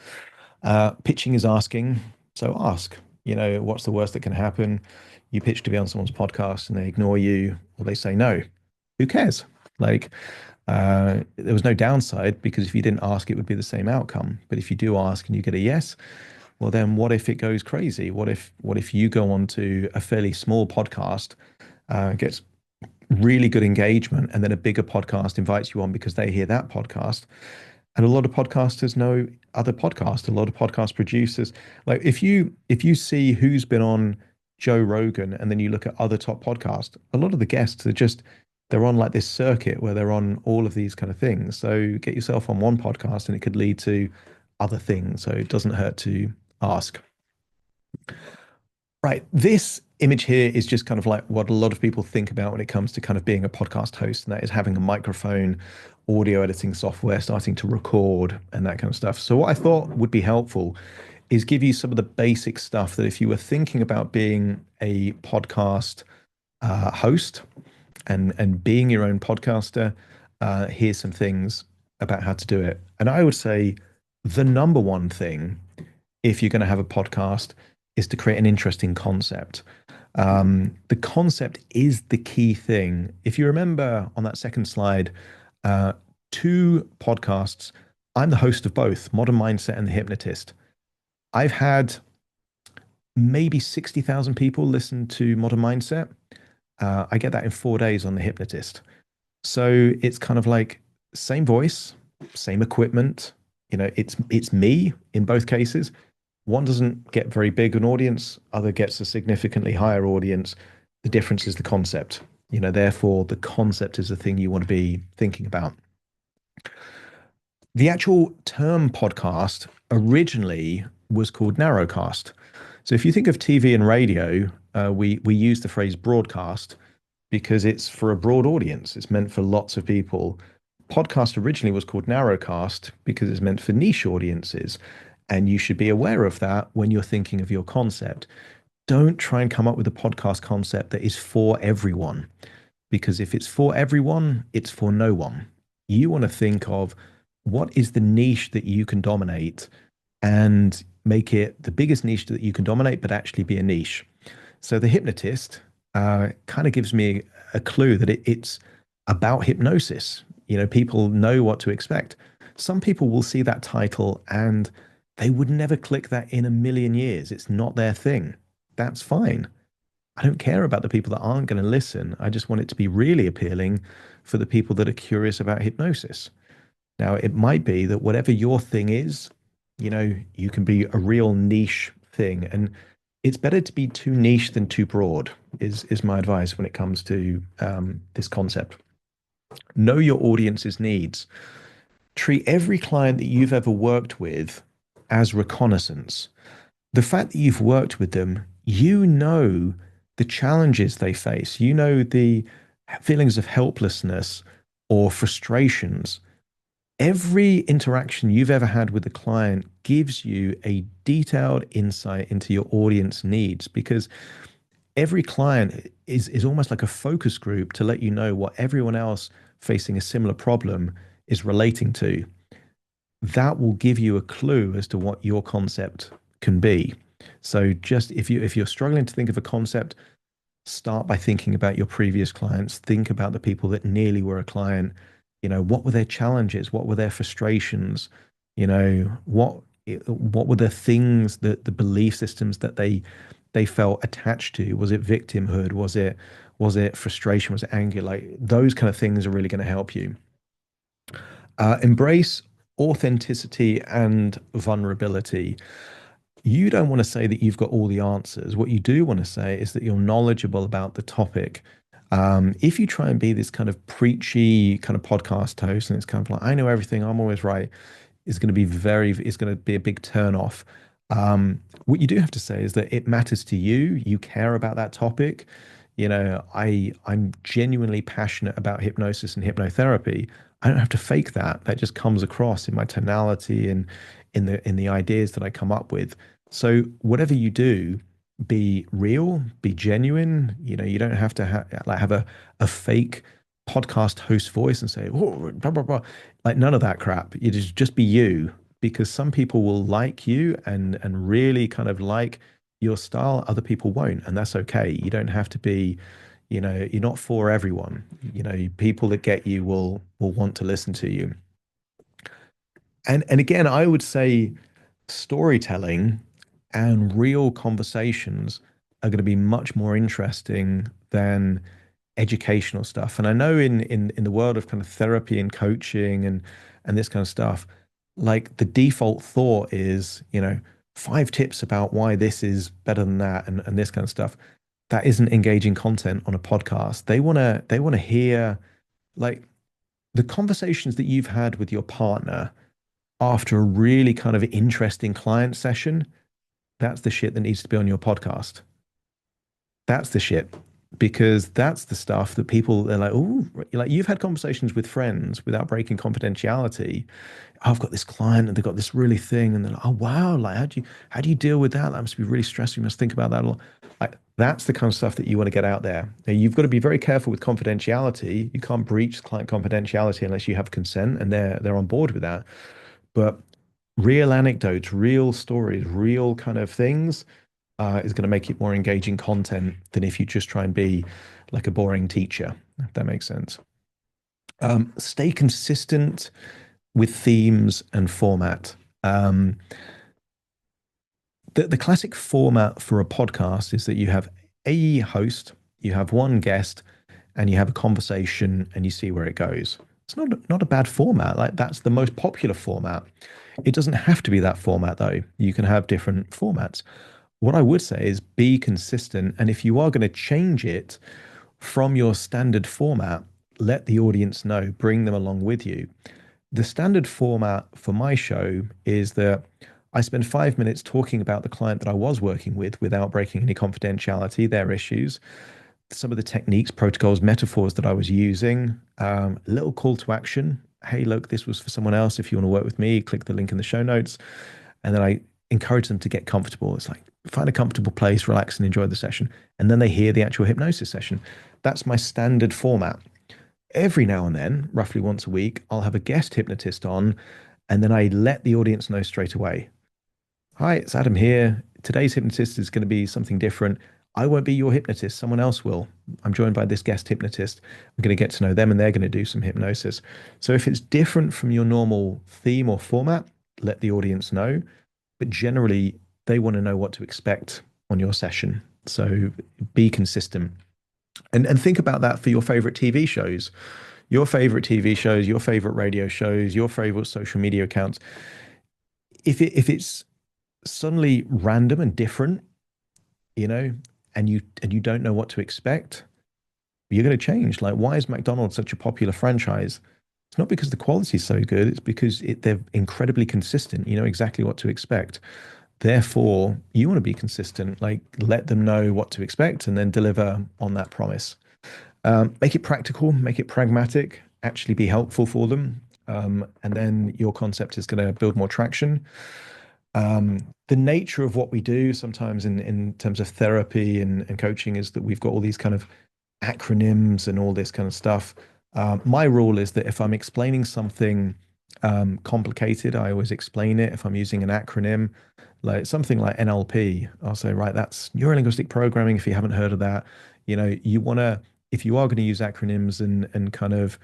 Pitching is asking. So ask, what's the worst that can happen? You pitch to be on someone's podcast and they ignore you, or they say no. Who cares? Like, there was no downside, because if you didn't ask, it would be the same outcome. But if you do ask and you get a yes, well, then what if it goes crazy? What if you go on to a fairly small podcast, gets really good engagement, and then a bigger podcast invites you on because they hear that podcast? And a lot of podcasters know other podcasts, a lot of podcast producers. Like if you see who's been on Joe Rogan, and then you look at other top podcasts, a lot of the guests they're on like this circuit where they're on all of these kind of things. So get yourself on one podcast and it could lead to other things. So it doesn't hurt to ask. Right. This image here is just kind of like what a lot of people think about when it comes to kind of being a podcast host, and that is having a microphone, audio editing software, starting to record, and that kind of stuff. So, what I thought would be helpful is give you some of the basic stuff that if you were thinking about being a podcast host and being your own podcaster, here's some things about how to do it. And I would say the number one thing if you're going to have a podcast is to create an interesting concept. The concept is the key thing. If you remember on that second slide, uh, two podcasts, I'm the host of both, Modern Mindset and The Hypnotist. I've had maybe 60,000 people listen to Modern Mindset. I get that in 4 days on The Hypnotist. So it's kind of like same voice, same equipment. It's me in both cases. One doesn't get very big an audience, other gets a significantly higher audience. The difference is the concept. Therefore, the concept is the thing you want to be thinking about. The actual term podcast originally was called narrowcast. So if you think of TV and radio, we use the phrase broadcast because it's for a broad audience. It's meant for lots of people. Podcast originally was called narrowcast because it's meant for niche audiences. And you should be aware of that when you're thinking of your concept. Don't try and come up with a podcast concept that is for everyone, because if it's for everyone, it's for no one. You want to think of what is the niche that you can dominate and make it the biggest niche that you can dominate, but actually be a niche. So the hypnotist kind of gives me a clue that it's about hypnosis. People know what to expect. Some people will see that title and they would never click that in a million years. It's not their thing. That's fine. I don't care about the people that aren't going to listen. I just want it to be really appealing for the people that are curious about hypnosis. Now, it might be that whatever your thing is, you can be a real niche thing. And it's better to be too niche than too broad, is my advice when it comes to this concept. Know your audience's needs. Treat every client that you've ever worked with as reconnaissance. The fact that you've worked with them, you know the challenges they face, you know the feelings of helplessness or frustrations. Every interaction you've ever had with a client gives you a detailed insight into your audience needs because every client is almost like a focus group to let you know what everyone else facing a similar problem is relating to. That will give you a clue as to what your concept can be. So just if you're struggling to think of a concept, start by thinking about your previous clients. Think about the people that nearly were a client. What were their challenges? What were their frustrations? What were the things that the belief systems that they felt attached to? Was it victimhood? Was it frustration? Was it anger? Like those kind of things are really going to help you. Embrace authenticity and vulnerability. You don't want to say that you've got all the answers. What you do want to say is that you're knowledgeable about the topic. If you try and be this kind of preachy kind of podcast host, and it's kind of like, I know everything, I'm always right, it's going to be a big turn off. What you do have to say is that it matters to you. You care about that topic. I'm genuinely passionate about hypnosis and hypnotherapy. I don't have to fake that. That just comes across in my tonality and in the ideas that I come up with. So whatever you do, be real, be genuine. You don't have to have a fake podcast host voice and say, oh, blah, blah, blah. Like none of that crap. You just be you, because some people will like you and really kind of like your style. Other people won't, and that's okay. You don't have to be, you're not for everyone. People that get you will want to listen to you. And again, I would say storytelling and real conversations are going to be much more interesting than educational stuff. And I know in the world of kind of therapy and coaching and this kind of stuff, like the default thought is, 5 tips about why this is better than that and this kind of stuff. That isn't engaging content on a podcast. They want to hear like the conversations that you've had with your partner after a really kind of interesting client session. That's the shit that needs to be on your podcast. That's the shit. Because that's the stuff that people they're like, oh, like you've had conversations with friends without breaking confidentiality. "Oh, I've got this client and they've got this really thing, and they're like, oh wow, like how do you deal with that? That must be really stressful. You must think about that a lot. Like that's the kind of stuff that you want to get out there. Now, you've got to be very careful with confidentiality. You can't breach client confidentiality unless you have consent and they're on board with that. But real anecdotes, real stories, real kind of things is going to make it more engaging content than if you just try and be like a boring teacher, if that makes sense. Stay consistent with themes and format. Um, the classic format for a podcast is that you have a host, you have one guest, and you have a conversation and you see where it goes. It's not a bad format. Like that's the most popular format. It doesn't have to be that format though. You can have different formats. What I would say is be consistent. And if you are going to change it from your standard format, let the audience know, bring them along with you. The standard format for my show is that I spend 5 minutes talking about the client that I was working with without breaking any confidentiality, their issues, some of the techniques, protocols, metaphors that I was using, a little call to action. Hey, look, this was for someone else. If you want to work with me, click the link in the show notes. And then I encourage them to get comfortable. It's like find a comfortable place, relax, and enjoy the session. And then they hear the actual hypnosis session. That's my standard format. Every now and then, roughly once a week, I'll have a guest hypnotist on, and then I let the audience know straight away. Hi, it's Adam here. Today's hypnotist is going to be something different. I won't be your hypnotist, someone else will. I'm joined by this guest hypnotist. I'm going to get to know them and they're going to do some hypnosis. So if it's different from your normal theme or format, let the audience know. But generally, they want to know what to expect on your session. So be consistent. And think about that for your favorite TV shows, your favorite radio shows, your favorite social media accounts. If it's suddenly random and different, you know, and you don't know what to expect, you're going to change. Like, why is McDonald's such a popular franchise? It's not because the quality is so good. It's because they're incredibly consistent. You know exactly what to expect. Therefore, you want to be consistent. Like, let them know what to expect and then deliver on that promise. Make it practical, make it pragmatic, actually be helpful for them. And then your concept is going to build more traction. The nature of what we do sometimes in terms of therapy and coaching is that we've got all these kind of acronyms and all this kind of stuff. My rule is that if I'm explaining something complicated, I always explain it. If I'm using an acronym, like something like NLP, I'll say, right, that's neuro-linguistic programming. If you haven't heard of that, you know, you want to, if you are going to use acronyms and kind of,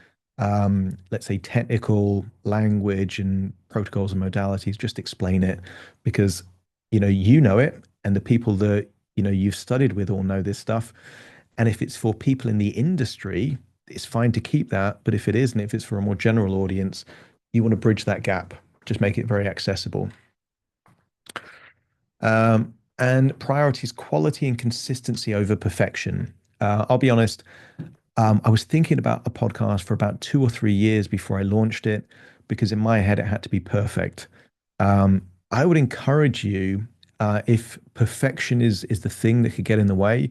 let's say, technical language and protocols and modalities, just explain it because, you know it, and the people that, you've studied with all know this stuff. And if it's for people in the industry, it's fine to keep that. But if it isn't, if it's for a more general audience, you want to bridge that gap, just make it very accessible. And priorities quality and consistency over perfection. I'll be honest, I was thinking about a podcast for about 2 or 3 years before I launched it because in my head it had to be perfect. I would encourage you, if perfection is the thing that could get in the way,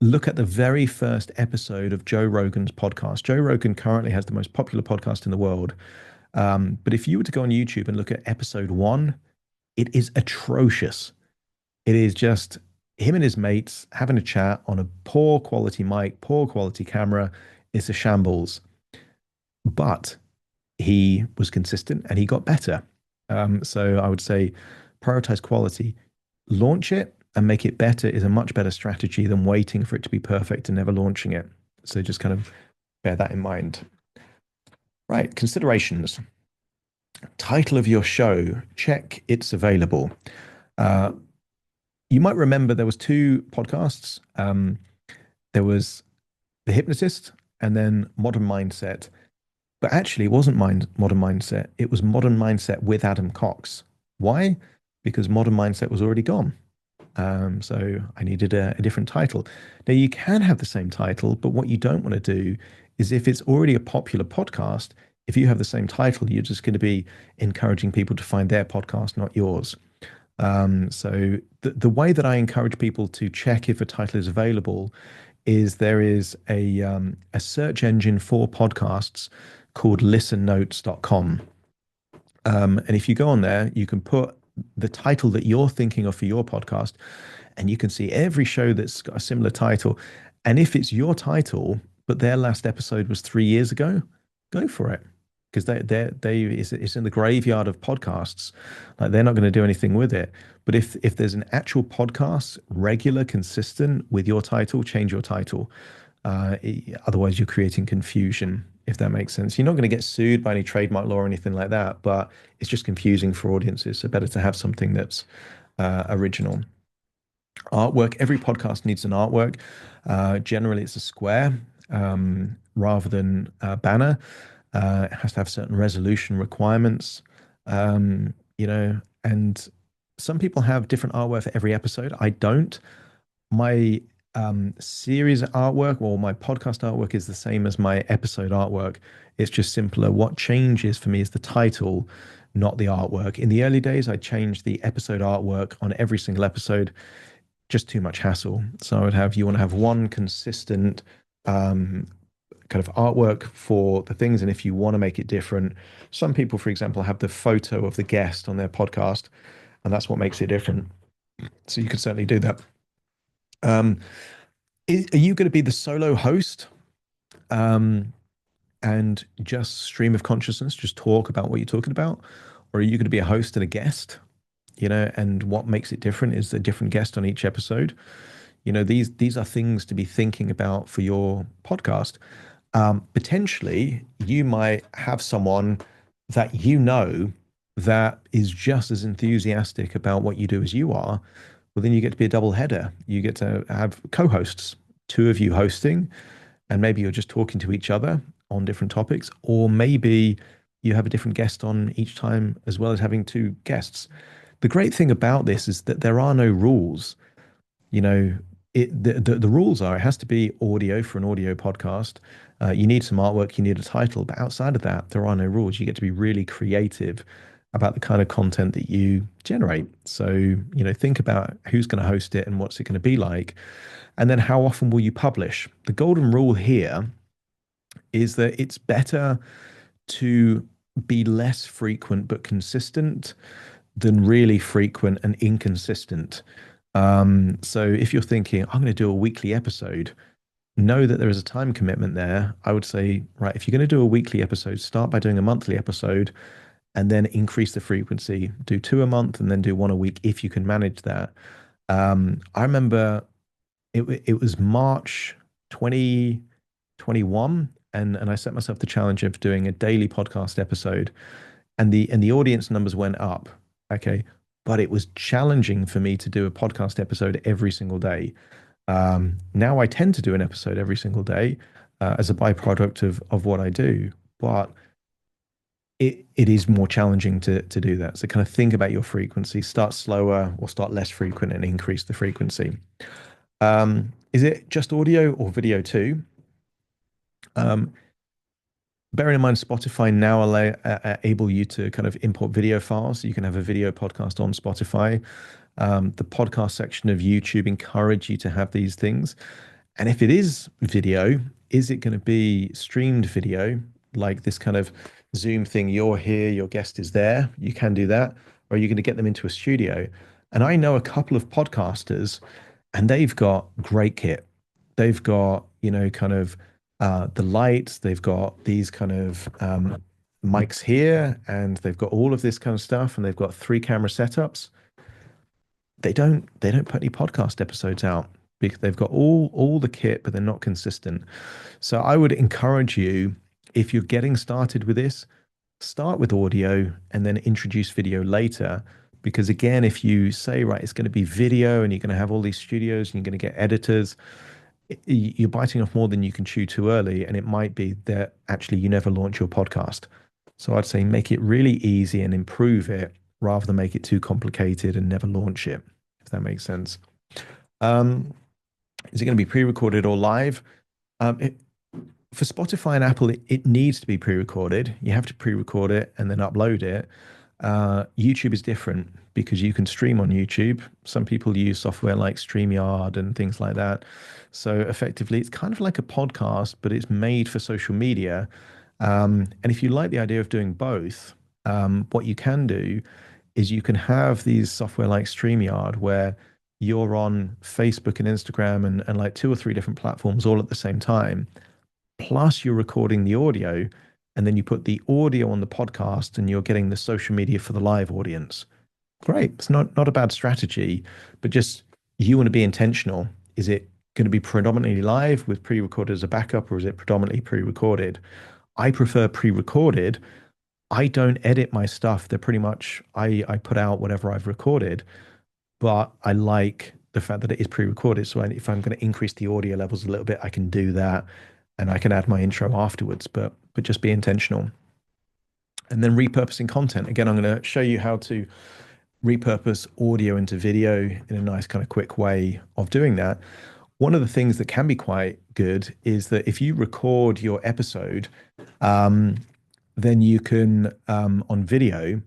look at the very first episode of Joe Rogan's podcast. Joe Rogan currently has the most popular podcast in the world. But if you were to go on YouTube and look at episode one, it is atrocious. It is just him and his mates having a chat on a poor quality mic, poor quality camera. It's a shambles. But he was consistent and he got better. So I would say prioritize quality, launch it and make it better is a much better strategy than waiting for it to be perfect and never launching it. So just kind of bear that in mind. Right, considerations. Title of your show, check it's available. You might remember there was two podcasts. There was The Hypnotist and then Modern Mindset. But actually, it wasn't Modern Mindset. It was Modern Mindset with Adam Cox. Why? Because Modern Mindset was already gone. So I needed a different title. Now, you can have the same title, but what you don't want to do is if it's already a popular podcast, if you have the same title, you're just going to be encouraging people to find their podcast, not yours. So the way that I encourage people to check if a title is available is there is a search engine for podcasts called listennotes.com. And if you go on there, you can put the title that you're thinking of for your podcast, and you can see every show that's got a similar title. And if it's your title, but their last episode was 3 years ago, go for it. Because it's in the graveyard of podcasts. Like they're not going to do anything with it. But if there's an actual podcast, regular, consistent with your title, change your title. Otherwise, you're creating confusion, if that makes sense. You're not going to get sued by any trademark law or anything like that, but it's just confusing for audiences. So better to have something that's original. Artwork. Every podcast needs an artwork. Generally, it's a square rather than a banner. It has to have certain resolution requirements, and some people have different artwork for every episode. I don't. My series artwork or my podcast artwork is the same as my episode artwork. It's just simpler. What changes for me is the title, not the artwork. In the early days, I changed the episode artwork on every single episode. Just too much hassle. So I would have, you want to have one consistent kind of artwork for the things. And if you want to make it different, some people, for example, have the photo of the guest on their podcast, and that's what makes it different. So you could certainly do that. Um, are you going to be the solo host and just stream of consciousness, just talk about what you're talking about? Or are you going to be a host and a guest? And what makes it different is a different guest on each episode. These are things to be thinking about for your podcast. Potentially, you might have someone that that is just as enthusiastic about what you do as you are. Well, then you get to be a double header. You get to have co-hosts, two of you hosting, and maybe you're just talking to each other on different topics, or maybe you have a different guest on each time, as well as having two guests. The great thing about this is that there are no rules. You know, the rules are it has to be audio for an audio podcast. You need some artwork, you need a title, but outside of that, there are no rules. You get to be really creative about the kind of content that you generate. So, think about who's going to host it and what's it going to be like. And then how often will you publish? The golden rule here is that it's better to be less frequent but consistent than really frequent and inconsistent. So if you're thinking, I'm going to do a weekly episode, know that there is a time commitment there. I would say, right, if you're going to do a weekly episode, start by doing a monthly episode and then increase the frequency. Do two a month and then do one a week if you can manage that. I remember it was March 2021, and I set myself the challenge of doing a daily podcast episode, and the audience numbers went up. Okay. But it was challenging for me to do a podcast episode every single day. Now I tend to do an episode every single day as a byproduct of what I do, but it is more challenging to do that. So kind of think about your frequency, start slower or start less frequent and increase the frequency. Is it just audio or video too? Bearing in mind, Spotify now able you to kind of import video files, so you can have a video podcast on Spotify. The podcast section of YouTube encourage you to have these things. And if it is video, is it going to be streamed video, like this kind of Zoom thing? You're here, your guest is there. You can do that. Or are you going to get them into a studio? And I know a couple of podcasters, and they've got great kit. They've got, kind of the lights, they've got these kind of mics here, and they've got all of this kind of stuff, and they've got 3 camera setups. They don't put any podcast episodes out because they've got all the kit, but they're not consistent. So I would encourage you, if you're getting started with this, start with audio and then introduce video later. Because again, if you say, right, it's going to be video and you're going to have all these studios and you're going to get editors, you're biting off more than you can chew too early. And it might be that actually you never launch your podcast. So I'd say make it really easy and improve it rather than make it too complicated and never launch it, if that makes sense. Is it going to be pre-recorded or live? For Spotify and Apple, it needs to be pre-recorded. You have to pre-record it and then upload it. YouTube is different because you can stream on YouTube. Some people use software like StreamYard and things like that. So effectively, it's kind of like a podcast, but it's made for social media. And if you like the idea of doing both, what you can do is you can have these software like StreamYard where you're on Facebook and Instagram and like two or three different platforms all at the same time. Plus, you're recording the audio, and then you put the audio on the podcast, and you're getting the social media for the live audience. Great. It's not a bad strategy, but just you want to be intentional. Is it going to be predominantly live with pre-recorded as a backup, or is it predominantly pre-recorded? I prefer pre-recorded. I don't edit my stuff. They're pretty much I put out whatever I've recorded, but I like the fact that it is pre-recorded. So if I'm going to increase the audio levels a little bit, I can do that, and I can add my intro afterwards. But just be intentional. And then repurposing content. Again, I'm going to show you how to repurpose audio into video in a nice kind of quick way of doing that. One of the things that can be quite good is that if you record your episode, then you can on video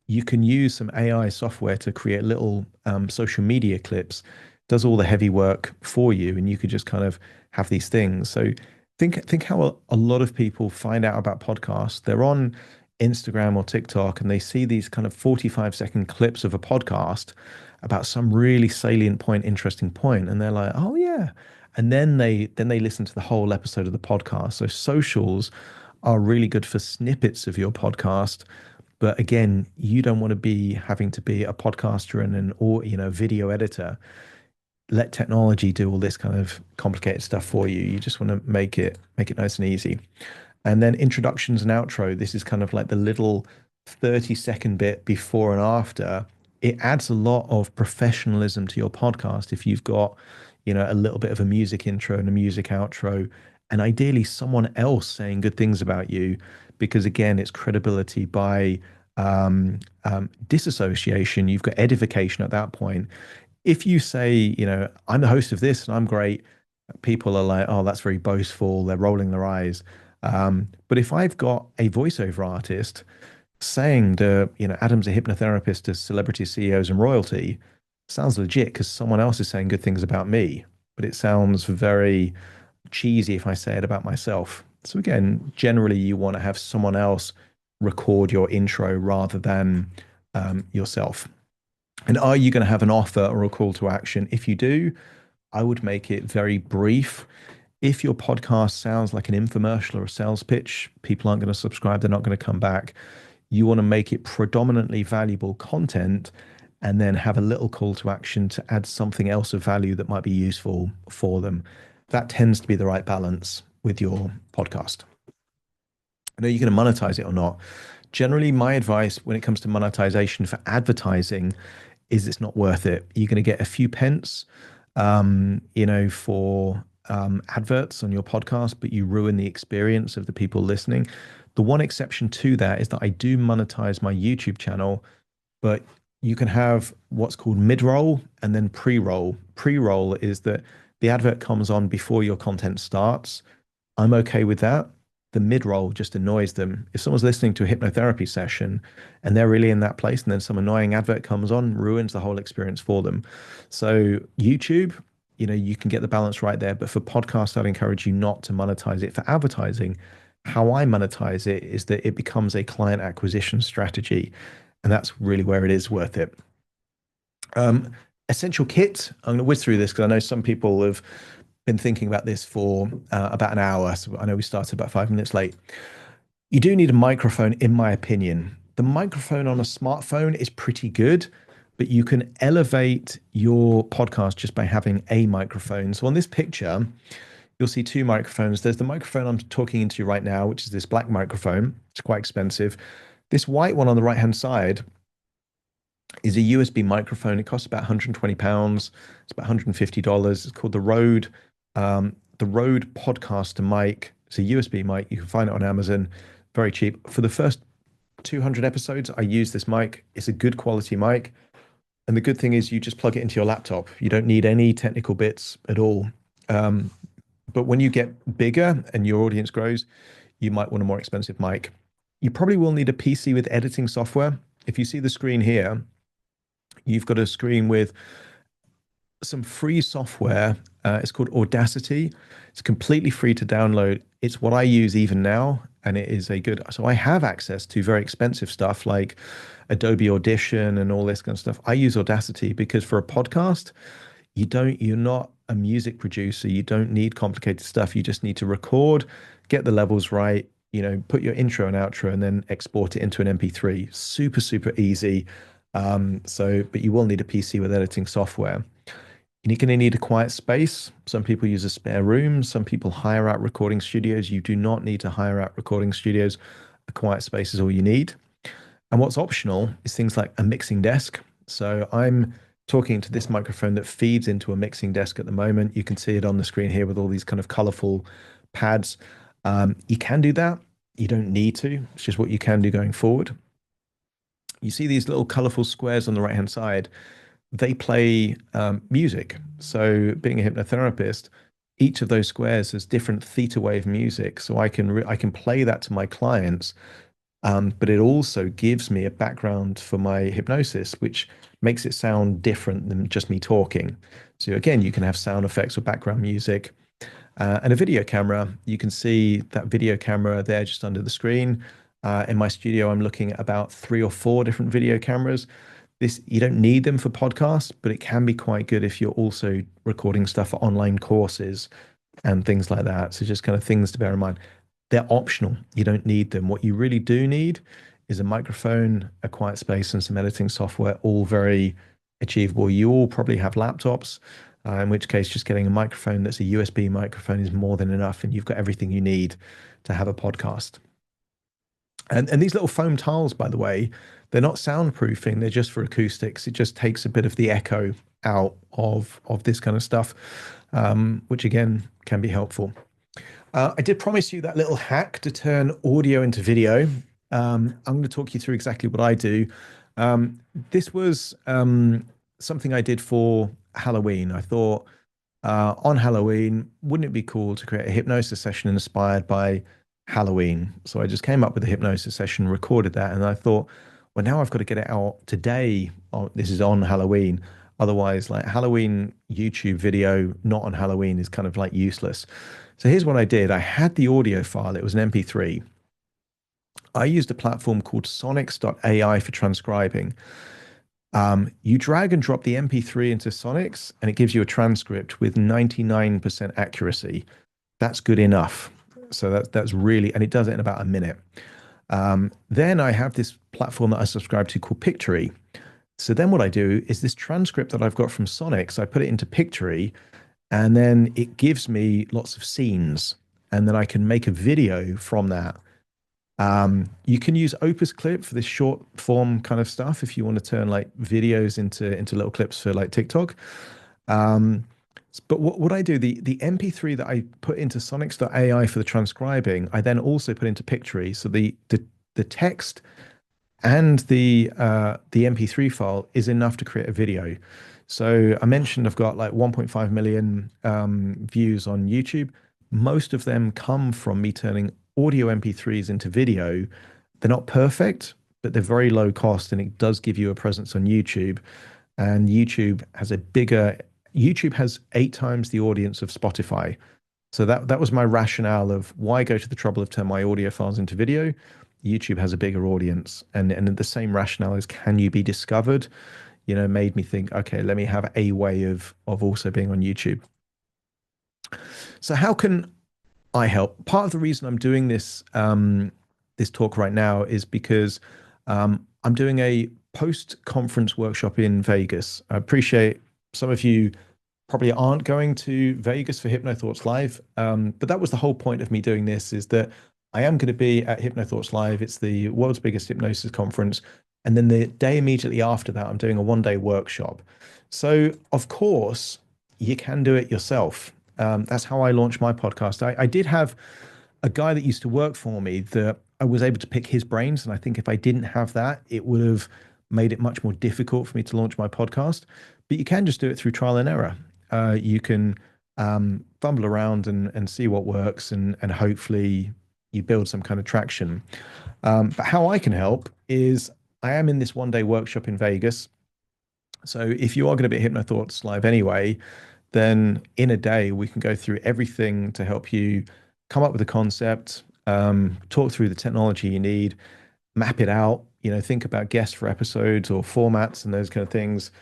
you can use some AI software to create little social media clips, does all the heavy work for you, and you could just kind of have these things. So think how a lot of people find out about podcasts. They're on Instagram or TikTok and they see these kind of 45-second clips of a podcast about some really salient point, interesting point, and they're like, oh yeah. And then they listen to the whole episode of the podcast. So socials are really good for snippets of your podcast. But again, you don't want to be having to be a podcaster and an or video editor. Let technology do all this kind of complicated stuff for you. You just want to make it nice and easy. And then introductions and outro. This is kind of like the little 30-second bit before and after. It adds a lot of professionalism to your podcast if you've got, a little bit of a music intro and a music outro, and ideally someone else saying good things about you, because again, it's credibility by disassociation. You've got edification at that point. If you say, I'm the host of this and I'm great, people are like, oh, that's very boastful. They're rolling their eyes. But if I've got a voiceover artist saying to, Adam's a hypnotherapist to celebrity CEOs and royalty, sounds legit because someone else is saying good things about me, but it sounds very cheesy if I say it about myself. So again, generally you want to have someone else record your intro rather than yourself. And are you going to have an offer or a call to action? If you do, I would make it very brief. If your podcast sounds like an infomercial or a sales pitch, people aren't going to subscribe. They're not going to come back. You want to make it predominantly valuable content and then have a little call to action to add something else of value that might be useful for them. That tends to be the right balance with your podcast. I know you're going to monetize it or not. Generally, my advice when it comes to monetization for advertising is it's not worth it. You're going to get a few pence, for adverts on your podcast, but you ruin the experience of the people listening. The one exception to that is that I do monetize my YouTube channel, but you can have what's called mid-roll and then pre-roll. Pre-roll is that the advert comes on before your content starts. I'm okay with that. The mid-roll just annoys them. If someone's listening to a hypnotherapy session and they're really in that place and then some annoying advert comes on, ruins the whole experience for them. So YouTube, you can get the balance right there. But for podcasts, I'd encourage you not to monetize it. For advertising, how I monetize it is that it becomes a client acquisition strategy. And that's really where it is worth it. Essential kit. I'm going to whiz through this because I know some people have been thinking about this for about an hour. So I know we started about 5 minutes late. You do need a microphone, in my opinion. The microphone on a smartphone is pretty good, but you can elevate your podcast just by having a microphone. So on this picture, you'll see two microphones. There's the microphone I'm talking into right now, which is this black microphone. It's quite expensive. This white one on the right-hand side is a USB microphone. It costs about 120 pounds. It's about $150. It's called the Rode Podcaster mic. It's a USB mic. You can find it on Amazon, very cheap. For the first 200 episodes, I use this mic. It's a good quality mic. And the good thing is you just plug it into your laptop. You don't need any technical bits at all. But when you get bigger and your audience grows, you might want a more expensive mic. You probably will need a PC with editing software. if you see the screen here, you've got a screen with some free software. It's called Audacity. It's completely free to download. It's what I use even now, and it is a good. So I have access to very expensive stuff like Adobe Audition and all this kind of stuff. I use Audacity because for a podcast, you're not a music producer. You don't need complicated stuff. You just need to record, get the levels right, put your intro and outro, and then export it into an MP3. Super, super easy. But you will need a PC with editing software. You're going to need a quiet space. Some people use a spare room. Some people hire out recording studios. You do not need to hire out recording studios. A quiet space is all you need. And what's optional is things like a mixing desk. So I'm talking to this microphone that feeds into a mixing desk at the moment. You can see it on the screen here with all these kind of colorful pads. You can do that. You don't need to. It's just what you can do going forward. You see these little colorful squares on the right-hand side. They play music. So being a hypnotherapist, each of those squares has different theta wave music. So I can play that to my clients, but it also gives me a background for my hypnosis, which makes it sound different than just me talking. So again, you can have sound effects or background music. And a video camera, you can see that video camera there just under the screen. In my studio, I'm looking at about 3 or 4 different video cameras. You don't need them for podcasts, but it can be quite good if you're also recording stuff for online courses and things like that. So just kind of things to bear in mind. They're optional. You don't need them. What you really do need is a microphone, a quiet space, and some editing software, all very achievable. You all probably have laptops, in which case just getting a microphone that's a USB microphone is more than enough, and you've got everything you need to have a podcast. And these little foam tiles, by the way, they're not soundproofing, they're just for acoustics. It just takes a bit of the echo out of this kind of stuff, which again can be helpful. I did promise you that little hack to turn audio into video. I'm going to talk you through exactly what I do. This was something I did for Halloween. I thought on Halloween, wouldn't it be cool to create a hypnosis session inspired by Halloween? So I just came up with a hypnosis session, recorded that, and I thought, well, now I've got to get it out today. This is on Halloween. Otherwise, like Halloween YouTube video, not on Halloween, is kind of like useless. So here's what I did. I had the audio file. It was an MP3. I used a platform called Sonics.ai for transcribing. You drag and drop the MP3 into Sonics, and it gives you a transcript with 99% accuracy. That's good enough. So that's really, and it does it in about a minute. Then I have this platform that I subscribe to called Pictory. So then what I do is this transcript that I've got from Sonics, I put it into Pictory, and then it gives me lots of scenes, and then I can make a video from that. You can use Opus Clip for this short form kind of stuff if you want to turn like videos into little clips for like TikTok. But what I do, the MP3 that I put into Sonics.ai for the transcribing, I then also put into Pictory. So the text and the MP3 file is enough to create a video. So I mentioned I've got like 1.5 million views on YouTube. Most of them come from me turning audio MP3s into video. They're not perfect, but they're very low cost, and it does give you a presence on YouTube. And YouTube has 8 times the audience of Spotify. So that was my rationale of why go to the trouble of turn my audio files into video. YouTube has a bigger audience, and the same rationale is, can you be discovered? Made me think, okay, let me have a way of also being on YouTube. So how can I help? Part of the reason I'm doing this this talk right now is because I'm doing a post-conference workshop in Vegas. I appreciate some of you probably aren't going to Vegas for HypnoThoughts Live, but that was the whole point of me doing this, is that I am going to be at HypnoThoughts Live. It's the world's biggest hypnosis conference. And then the day immediately after that, I'm doing a 1-day workshop. So, of course, you can do it yourself. That's how I launched my podcast. I did have a guy that used to work for me that I was able to pick his brains. And I think if I didn't have that, it would have made it much more difficult for me to launch my podcast. But you can just do it through trial and error. You can fumble around and see what works, and hopefully you build some kind of traction. But how I can help is I am in this 1 day workshop in Vegas. So if you are going to be at HypnoThoughts Live anyway, then in a day we can go through everything to help you come up with a concept, talk through the technology you need, map it out, think about guests for episodes or formats and those kind of things,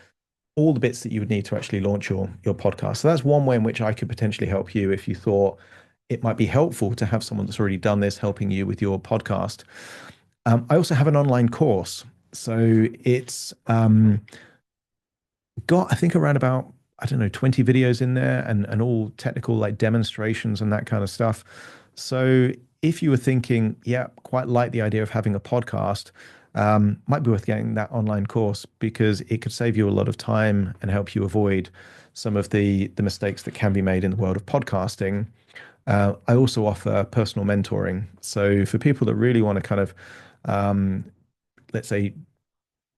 all the bits that you would need to actually launch your podcast. So that's one way in which I could potentially help you if you thought it might be helpful to have someone that's already done this helping you with your podcast. I also have an online course. So it's got, I think, around about, I don't know, 20 videos in there and all technical like demonstrations and that kind of stuff. So if you were thinking, yeah, quite like the idea of having a podcast, might be worth getting that online course because it could save you a lot of time and help you avoid some of the mistakes that can be made in the world of podcasting. I also offer personal mentoring. So for people that really want to kind of, let's say,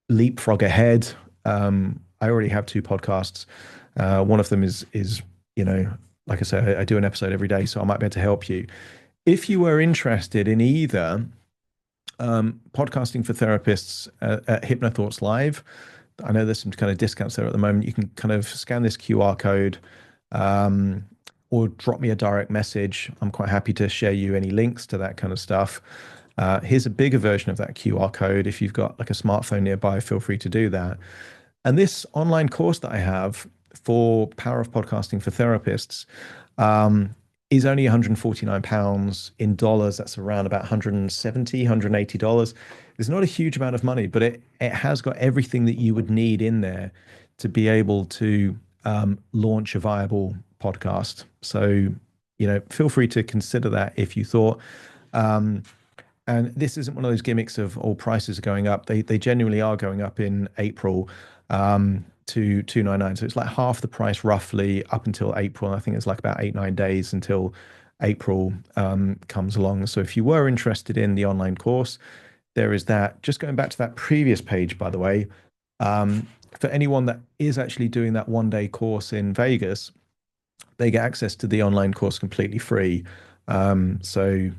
leapfrog ahead, I already have two podcasts. One of them is like I say, I do an episode every day, so I might be able to help you. If you were interested in either podcasting for therapists at HypnoThoughts Live, I know there's some kind of discounts there at the moment. You can kind of scan this QR code um, or drop me a direct message. I'm quite happy to share you any links to that kind of stuff. Here's a bigger version of that QR code. If you've got like a smartphone nearby, feel free to do that. And this online course that I have for Power of Podcasting for Therapists is only £149 in dollars. That's around about $170, $180. It's not a huge amount of money, but it has got everything that you would need in there to be able to launch a viable podcast. So, feel free to consider that if you thought. And this isn't one of those gimmicks of all prices are going up. They genuinely are going up in April to 299. So it's like half the price roughly up until April. I think it's like about 8, 9 days until April comes along. So if you were interested in the online course, there is that. Just going back to that previous page, by the way, for anyone that is actually doing that 1 day course in Vegas, they get access to the online course completely free. So,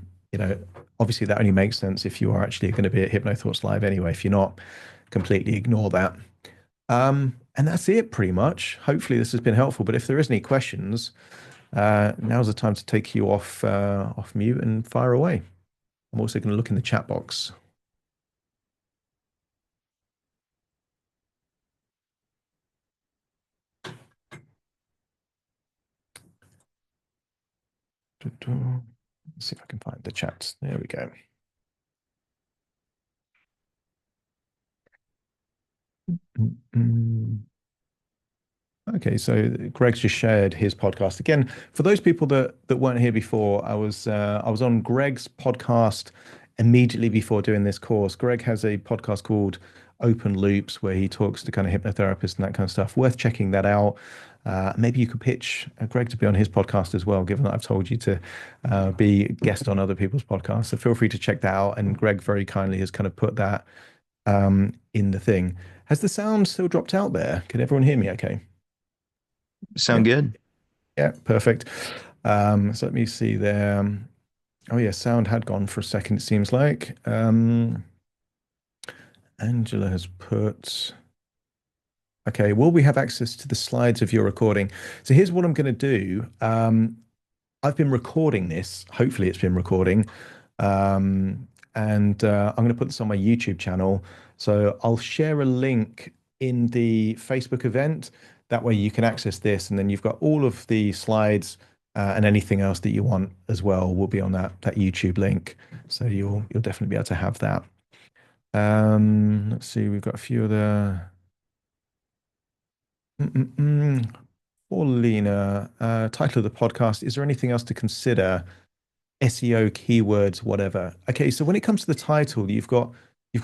obviously that only makes sense if you are actually going to be at HypnoThoughts Live anyway. If you're not, completely ignore that. And that's it pretty much. Hopefully this has been helpful, but if there is any questions, now's the time to take you off mute and fire away. I'm also going to look in the chat box. Let's see if I can find the chat. There we go. Okay, so Greg's just shared his podcast again. For those people that weren't here before, I was on Greg's podcast immediately before doing this course. Greg has a podcast called Open Loops where he talks to kind of hypnotherapists and that kind of stuff. Worth checking that out. Maybe you could pitch Greg to be on his podcast as well, given that I've told you to be a guest on other people's podcasts. So feel free to check that out. And Greg very kindly has kind of put that in the thing. Has the sound still dropped out there? Can everyone hear me okay? Sound good? Yeah, perfect. So let me see there. Oh yeah, sound had gone for a second, it seems like. Angela has put, okay, will we have access to the slides of your recording? So here's what I'm going to do. I've been recording this. Hopefully it's been recording. And I'm going to put this on my YouTube channel. So I'll share a link in the Facebook event. That way you can access this, and then you've got all of the slides and anything else that you want as well will be on that YouTube link. So you'll definitely be able to have that. Let's see, we've got a few other. Paulina, title of the podcast, is there anything else to consider? SEO, keywords, whatever. Okay, so when it comes to the title, you've got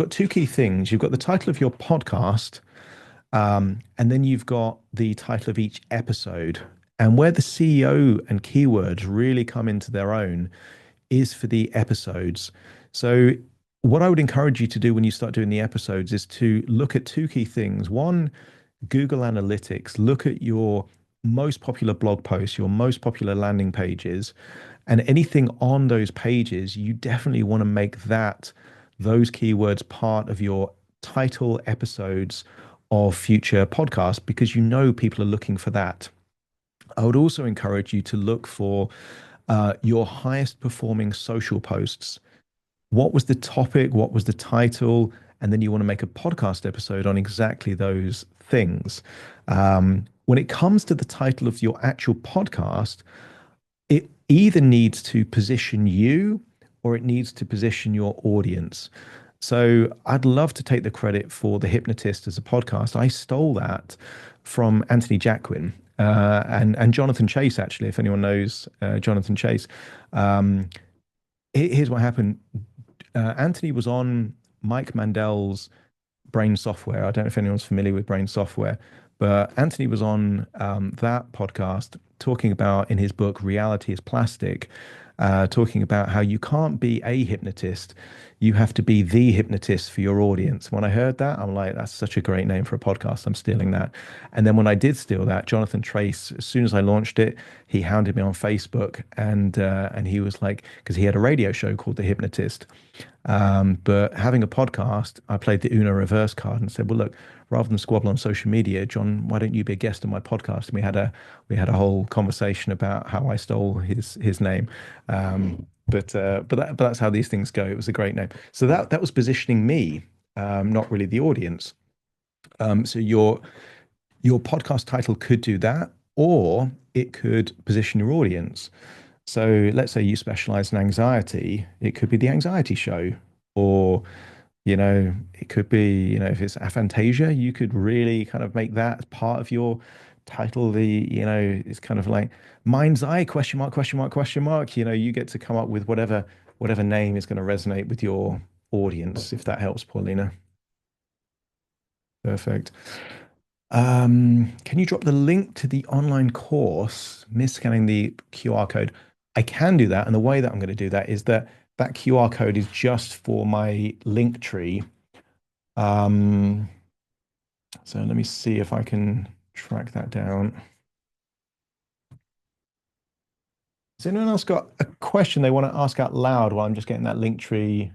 two key things. You've got the title of your podcast, and then you've got the title of each episode. And where the CEO and keywords really come into their own is for the episodes. So what I would encourage you to do when you start doing the episodes is to look at two key things. One, Google Analytics. Look at your most popular blog posts, your most popular landing pages, and anything on those pages, you definitely want to make those keywords part of your title episodes of future podcasts because you know people are looking for that. I would also encourage you to look for your highest performing social posts. What was the topic? What was the title? And then you want to make a podcast episode on exactly those things. When it comes to the title of your actual podcast, it either needs to position you or it needs to position your audience. So I'd love to take the credit for The Hypnotist as a podcast. I stole that from Anthony Jacquin and Jonathan Chase, actually, if anyone knows Jonathan Chase. Um, Here's what happened. Anthony was on Mike Mandel's Brain Software. I don't know if anyone's familiar with Brain Software, but Anthony was on that podcast talking about in his book Reality is Plastic, talking about how you can't be a hypnotist, you have to be the hypnotist for your audience. When I heard that, I'm like, that's such a great name for a podcast. I'm stealing that. And then when I did steal that, Jonathan Trace, as soon as I launched it, he hounded me on Facebook and he was like, because he had a radio show called The Hypnotist. But having a podcast, I played the Uno reverse card and said, well, look, rather than squabble on social media, John, why don't you be a guest on my podcast? And we had a whole conversation about how I stole his name. But that's how these things go. It was a great name. So that was positioning me, not really the audience. So your podcast title could do that, or it could position your audience. So let's say you specialize in anxiety, it could be the anxiety show, or it could be, if it's aphantasia, you could really kind of make that part of your title. It's kind of like mind's eye, question mark, question mark, question mark. You get to come up with whatever name is going to resonate with your audience, if that helps, Paulina. Perfect. Can you drop the link to the online course, Miss Scanning the QR code? I can do that. And the way that I'm going to do that is that QR code is just for my link tree. So let me see if I can track that down. Has anyone else got a question they want to ask out loud while I'm just getting that link tree?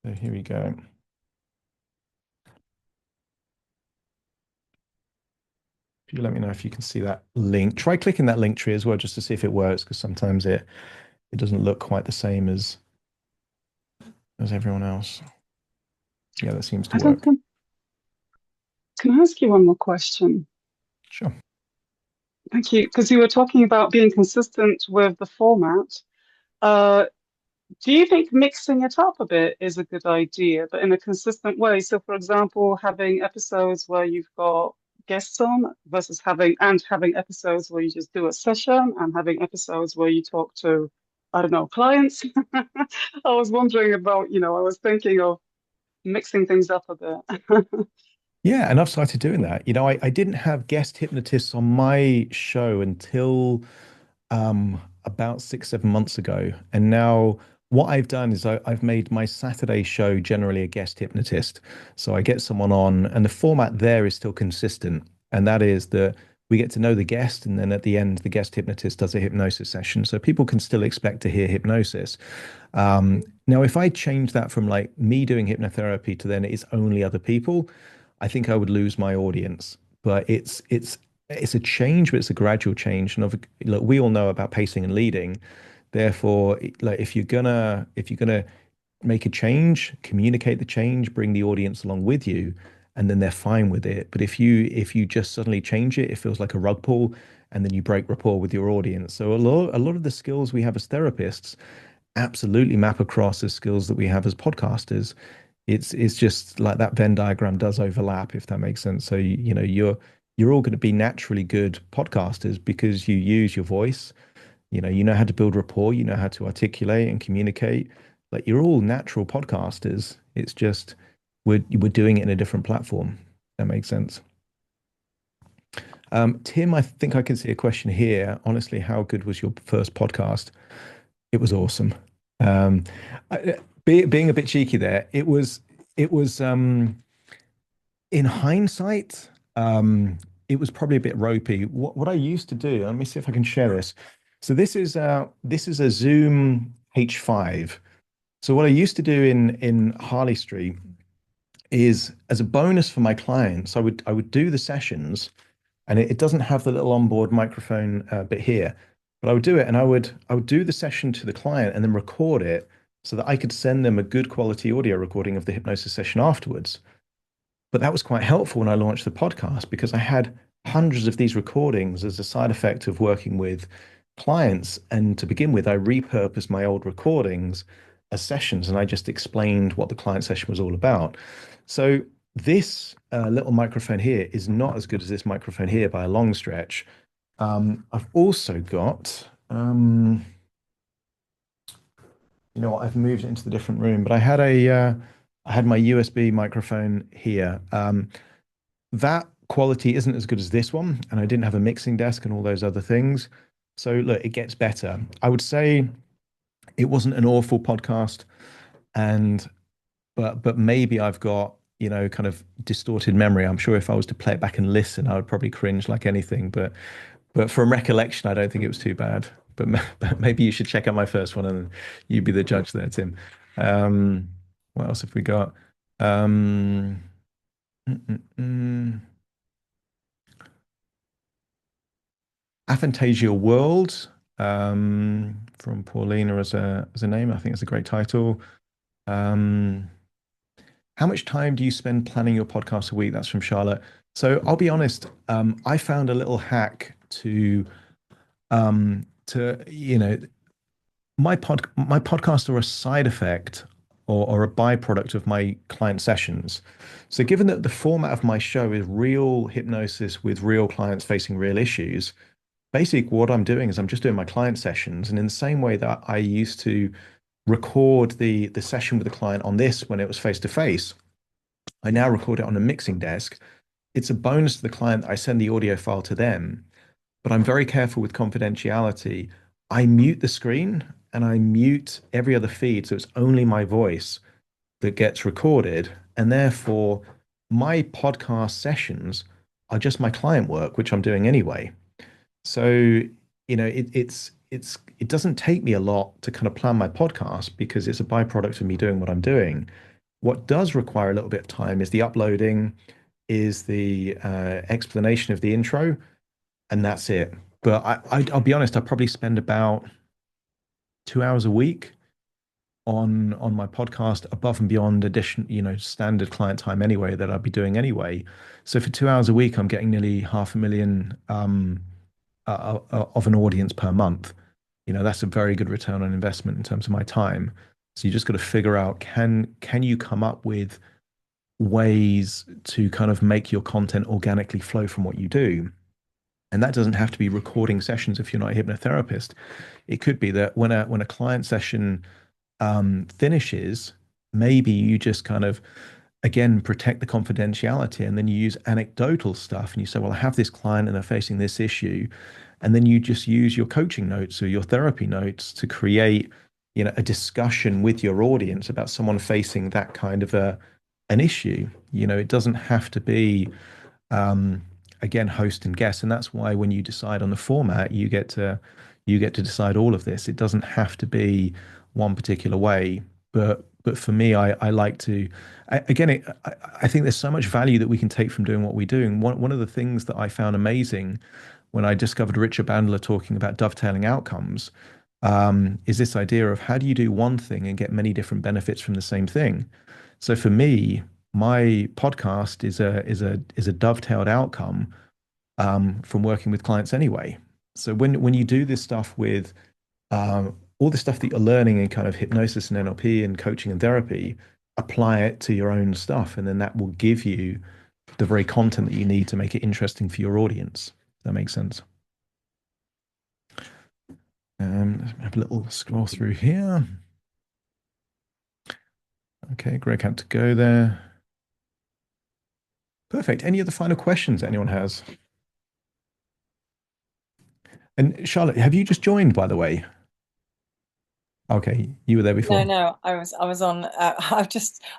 So here we go. If you let me know if you can see that link, try clicking that link tree as well, just to see if it works, because sometimes it doesn't look quite the same as everyone else. Yeah, that seems to work. Can I ask you one more question? Sure. Thank you. Because you were talking about being consistent with the format. Do you think mixing it up a bit is a good idea, but in a consistent way? So, for example, having episodes where you've got guests on versus having episodes where you just do a session and having episodes where you talk to, I don't know, clients. I was wondering about, I was thinking of mixing things up a bit. Yeah, and I've started doing that. I didn't have guest hypnotists on my show until about 6, 7 months ago. And now what I've done is I've made my Saturday show generally a guest hypnotist. So I get someone on, and the format there is still consistent. And that is that we get to know the guest, and then at the end, the guest hypnotist does a hypnosis session. So people can still expect to hear hypnosis. Now, if I change that from like me doing hypnotherapy to then it's only other people, I think I would lose my audience. But it's a change, but it's a gradual change. And look, we all know about pacing and leading. Therefore, like if you're gonna make a change, communicate the change, bring the audience along with you, and then they're fine with it. But if you just suddenly change it, it feels like a rug pull, and then you break rapport with your audience. So a lot of the skills we have as therapists absolutely map across as skills that we have as podcasters. It's just like that Venn diagram does overlap, if that makes sense. So you're all going to be naturally good podcasters because you use your voice. You know how to build rapport, you know how to articulate and communicate. Like you're all natural podcasters. It's just we're doing it in a different platform. That makes sense. Tim, I think I can see a question here. Honestly, how good was your first podcast? It was awesome. Um, being a bit cheeky there, it was in hindsight, it was probably a bit ropey. What I used to do, let me see if I can share this. So this is a Zoom H5. So what I used to do in Harley Street is as a bonus for my clients, I would do the sessions, and it doesn't have the little onboard microphone bit here, but I would do it, and I would do the session to the client and then record it so that I could send them a good quality audio recording of the hypnosis session afterwards. But that was quite helpful when I launched the podcast because I had hundreds of these recordings as a side effect of working with clients. And to begin with, I repurposed my old recordings as sessions and I just explained what the client session was all about. So this little microphone here is not as good as this microphone here by a long stretch. I've also got, you know what, I've moved it into the different room, but I had my USB microphone here. That quality isn't as good as this one, and I didn't have a mixing desk and all those other things. So look, it gets better. I would say it wasn't an awful podcast, and but maybe I've got, you know, kind of distorted memory. I'm sure if I was to play it back and listen, I would probably cringe like anything. But from recollection, I don't think it was too bad. But maybe you should check out my first one and you be the judge there, Tim. Um, what else have we got? Um, mm, mm, mm. Aphantasia World from Paulina as a name. I think it's a great title. Um, how much time do you spend planning your podcast a week? That's from Charlotte. So I'll be honest. I found a little hack to you know my podcasts are a side effect or a byproduct of my client sessions. So given that the format of my show is real hypnosis with real clients facing real issues, basically what I'm doing is I'm just doing my client sessions. And in the same way that I used to record the session with the client on this when it was face to face, I now record it on a mixing desk. It's a bonus to the client that I send the audio file to them, but I'm very careful with confidentiality. I mute the screen and I mute every other feed, so it's only my voice that gets recorded. And therefore, my podcast sessions are just my client work, which I'm doing anyway. So, you know, it doesn't take me a lot to kind of plan my podcast because it's a byproduct of me doing what I'm doing. What does require a little bit of time is the uploading, is the explanation of the intro, and that's it. But I'll be honest, I probably spend about 2 hours a week on my podcast above and beyond addition, you know, standard client time anyway that I'd be doing anyway. So for 2 hours a week, I'm getting nearly 500,000 of an audience per month. You know, that's a very good return on investment in terms of my time. So you just got to figure out can you come up with ways to kind of make your content organically flow from what you do. And that doesn't have to be recording sessions if you're not a hypnotherapist. It could be that when a client session finishes, maybe you just kind of again protect the confidentiality and then you use anecdotal stuff and you say, well, I have this client and they're facing this issue. And then you just use your coaching notes or your therapy notes to create, you know, a discussion with your audience about someone facing that kind of an issue. You know, it doesn't have to be um, again host and guest, and that's why when you decide on the format, you get to decide all of this. It doesn't have to be one particular way, but for me, I like to again. I think there's so much value that we can take from doing what we do. And one of the things that I found amazing when I discovered Richard Bandler talking about dovetailing outcomes is this idea of how do you do one thing and get many different benefits from the same thing. So for me, my podcast is a dovetailed outcome from working with clients anyway. So when you do this stuff with all the stuff that you're learning in kind of hypnosis and NLP and coaching and therapy, apply it to your own stuff, and then that will give you the very content that you need to make it interesting for your audience. That makes sense. Let's have a little scroll through here. Okay, Greg had to go there. Perfect. Any other final questions anyone has? And Charlotte, have you just joined, by the way? Okay, you were there before. No, I was on. I've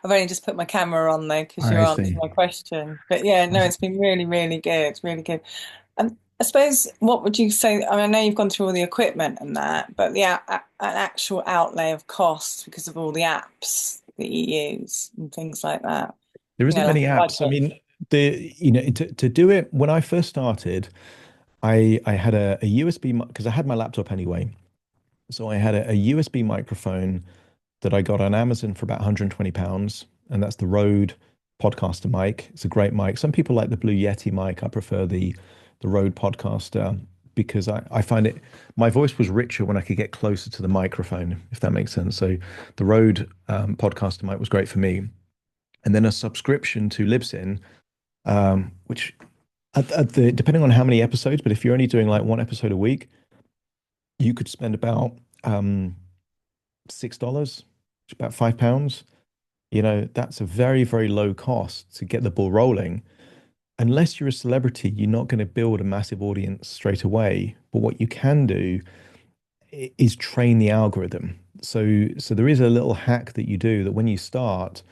only just put my camera on there because you I answered see. my question. But yeah, I no, see. it's been really, really good, really good. I suppose, what would you say? I mean, I know you've gone through all the equipment and that, but an actual outlay of cost because of all the apps that you use and things like that. There You know, isn't like many a apps. I budget. mean, to do it when I first started, I had a USB because I had my laptop anyway. So I had a USB microphone that I got on Amazon for about £120, and that's the Rode Podcaster mic. It's a great mic. Some people like the Blue Yeti mic. I prefer the Rode Podcaster because I find it my voice was richer when I could get closer to the microphone, if that makes sense. So the Rode Podcaster mic was great for me. And then a subscription to Libsyn, which at the depending on how many episodes, but if you're only doing like one episode a week, you could spend about $6, about £5. That's a very, very low cost to get the ball rolling. Unless you're a celebrity, you're not going to build a massive audience straight away. But what you can do is train the algorithm. So there is a little hack that you do that when you start,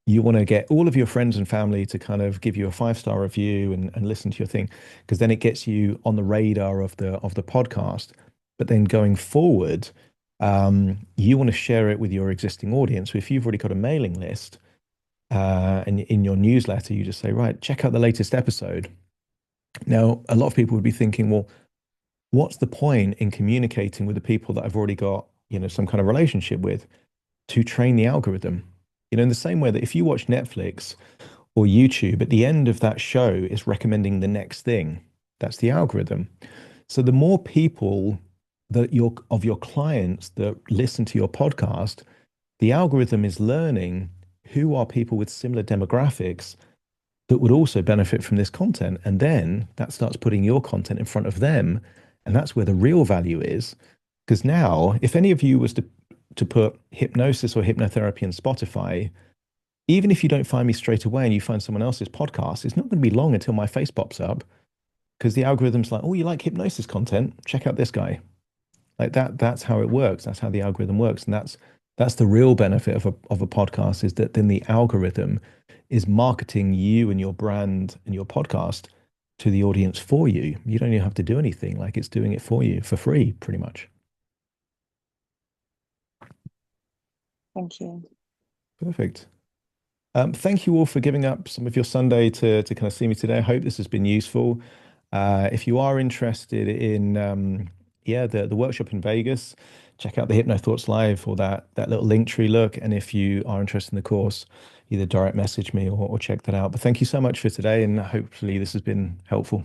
you want to get all of your friends and family to kind of give you a 5-star review and listen to your thing, because then it gets you on the radar of the podcast. But then going forward, you want to share it with your existing audience. So if you've already got a mailing list, and in your newsletter, you just say, right, check out the latest episode. Now, a lot of people would be thinking, well, what's the point in communicating with the people that I've already got, some kind of relationship with, to train the algorithm? In the same way that if you watch Netflix or YouTube, at the end of that show is recommending the next thing. That's the algorithm. So the more people of your clients that listen to your podcast, the algorithm is learning who are people with similar demographics that would also benefit from this content. And then that starts putting your content in front of them. And that's where the real value is. Because now, if any of you was to put hypnosis or hypnotherapy in Spotify, even if you don't find me straight away and you find someone else's podcast, it's not going to be long until my face pops up, because the algorithm's like, oh, you like hypnosis content? Check out this guy. Like that's how it works. That's how the algorithm works. And that's the real benefit of a podcast, is that then the algorithm is marketing you and your brand and your podcast to the audience for you. You don't even have to do anything. Like, it's doing it for you for free, pretty much. Thank you. Perfect. Thank you all for giving up some of your Sunday to kind of see me today. I hope this has been useful. If you are interested in the workshop in Vegas, check out the Hypno Thoughts Live or that little link tree look. And if you are interested in the course, either direct message me or check that out. But thank you so much for today, and hopefully this has been helpful.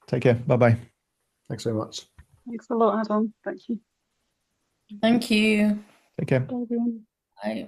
Take care. Bye-bye. Thanks very much. Thanks a lot, Adam. Thank you. Thank you. Take care. Bye, everyone. Bye.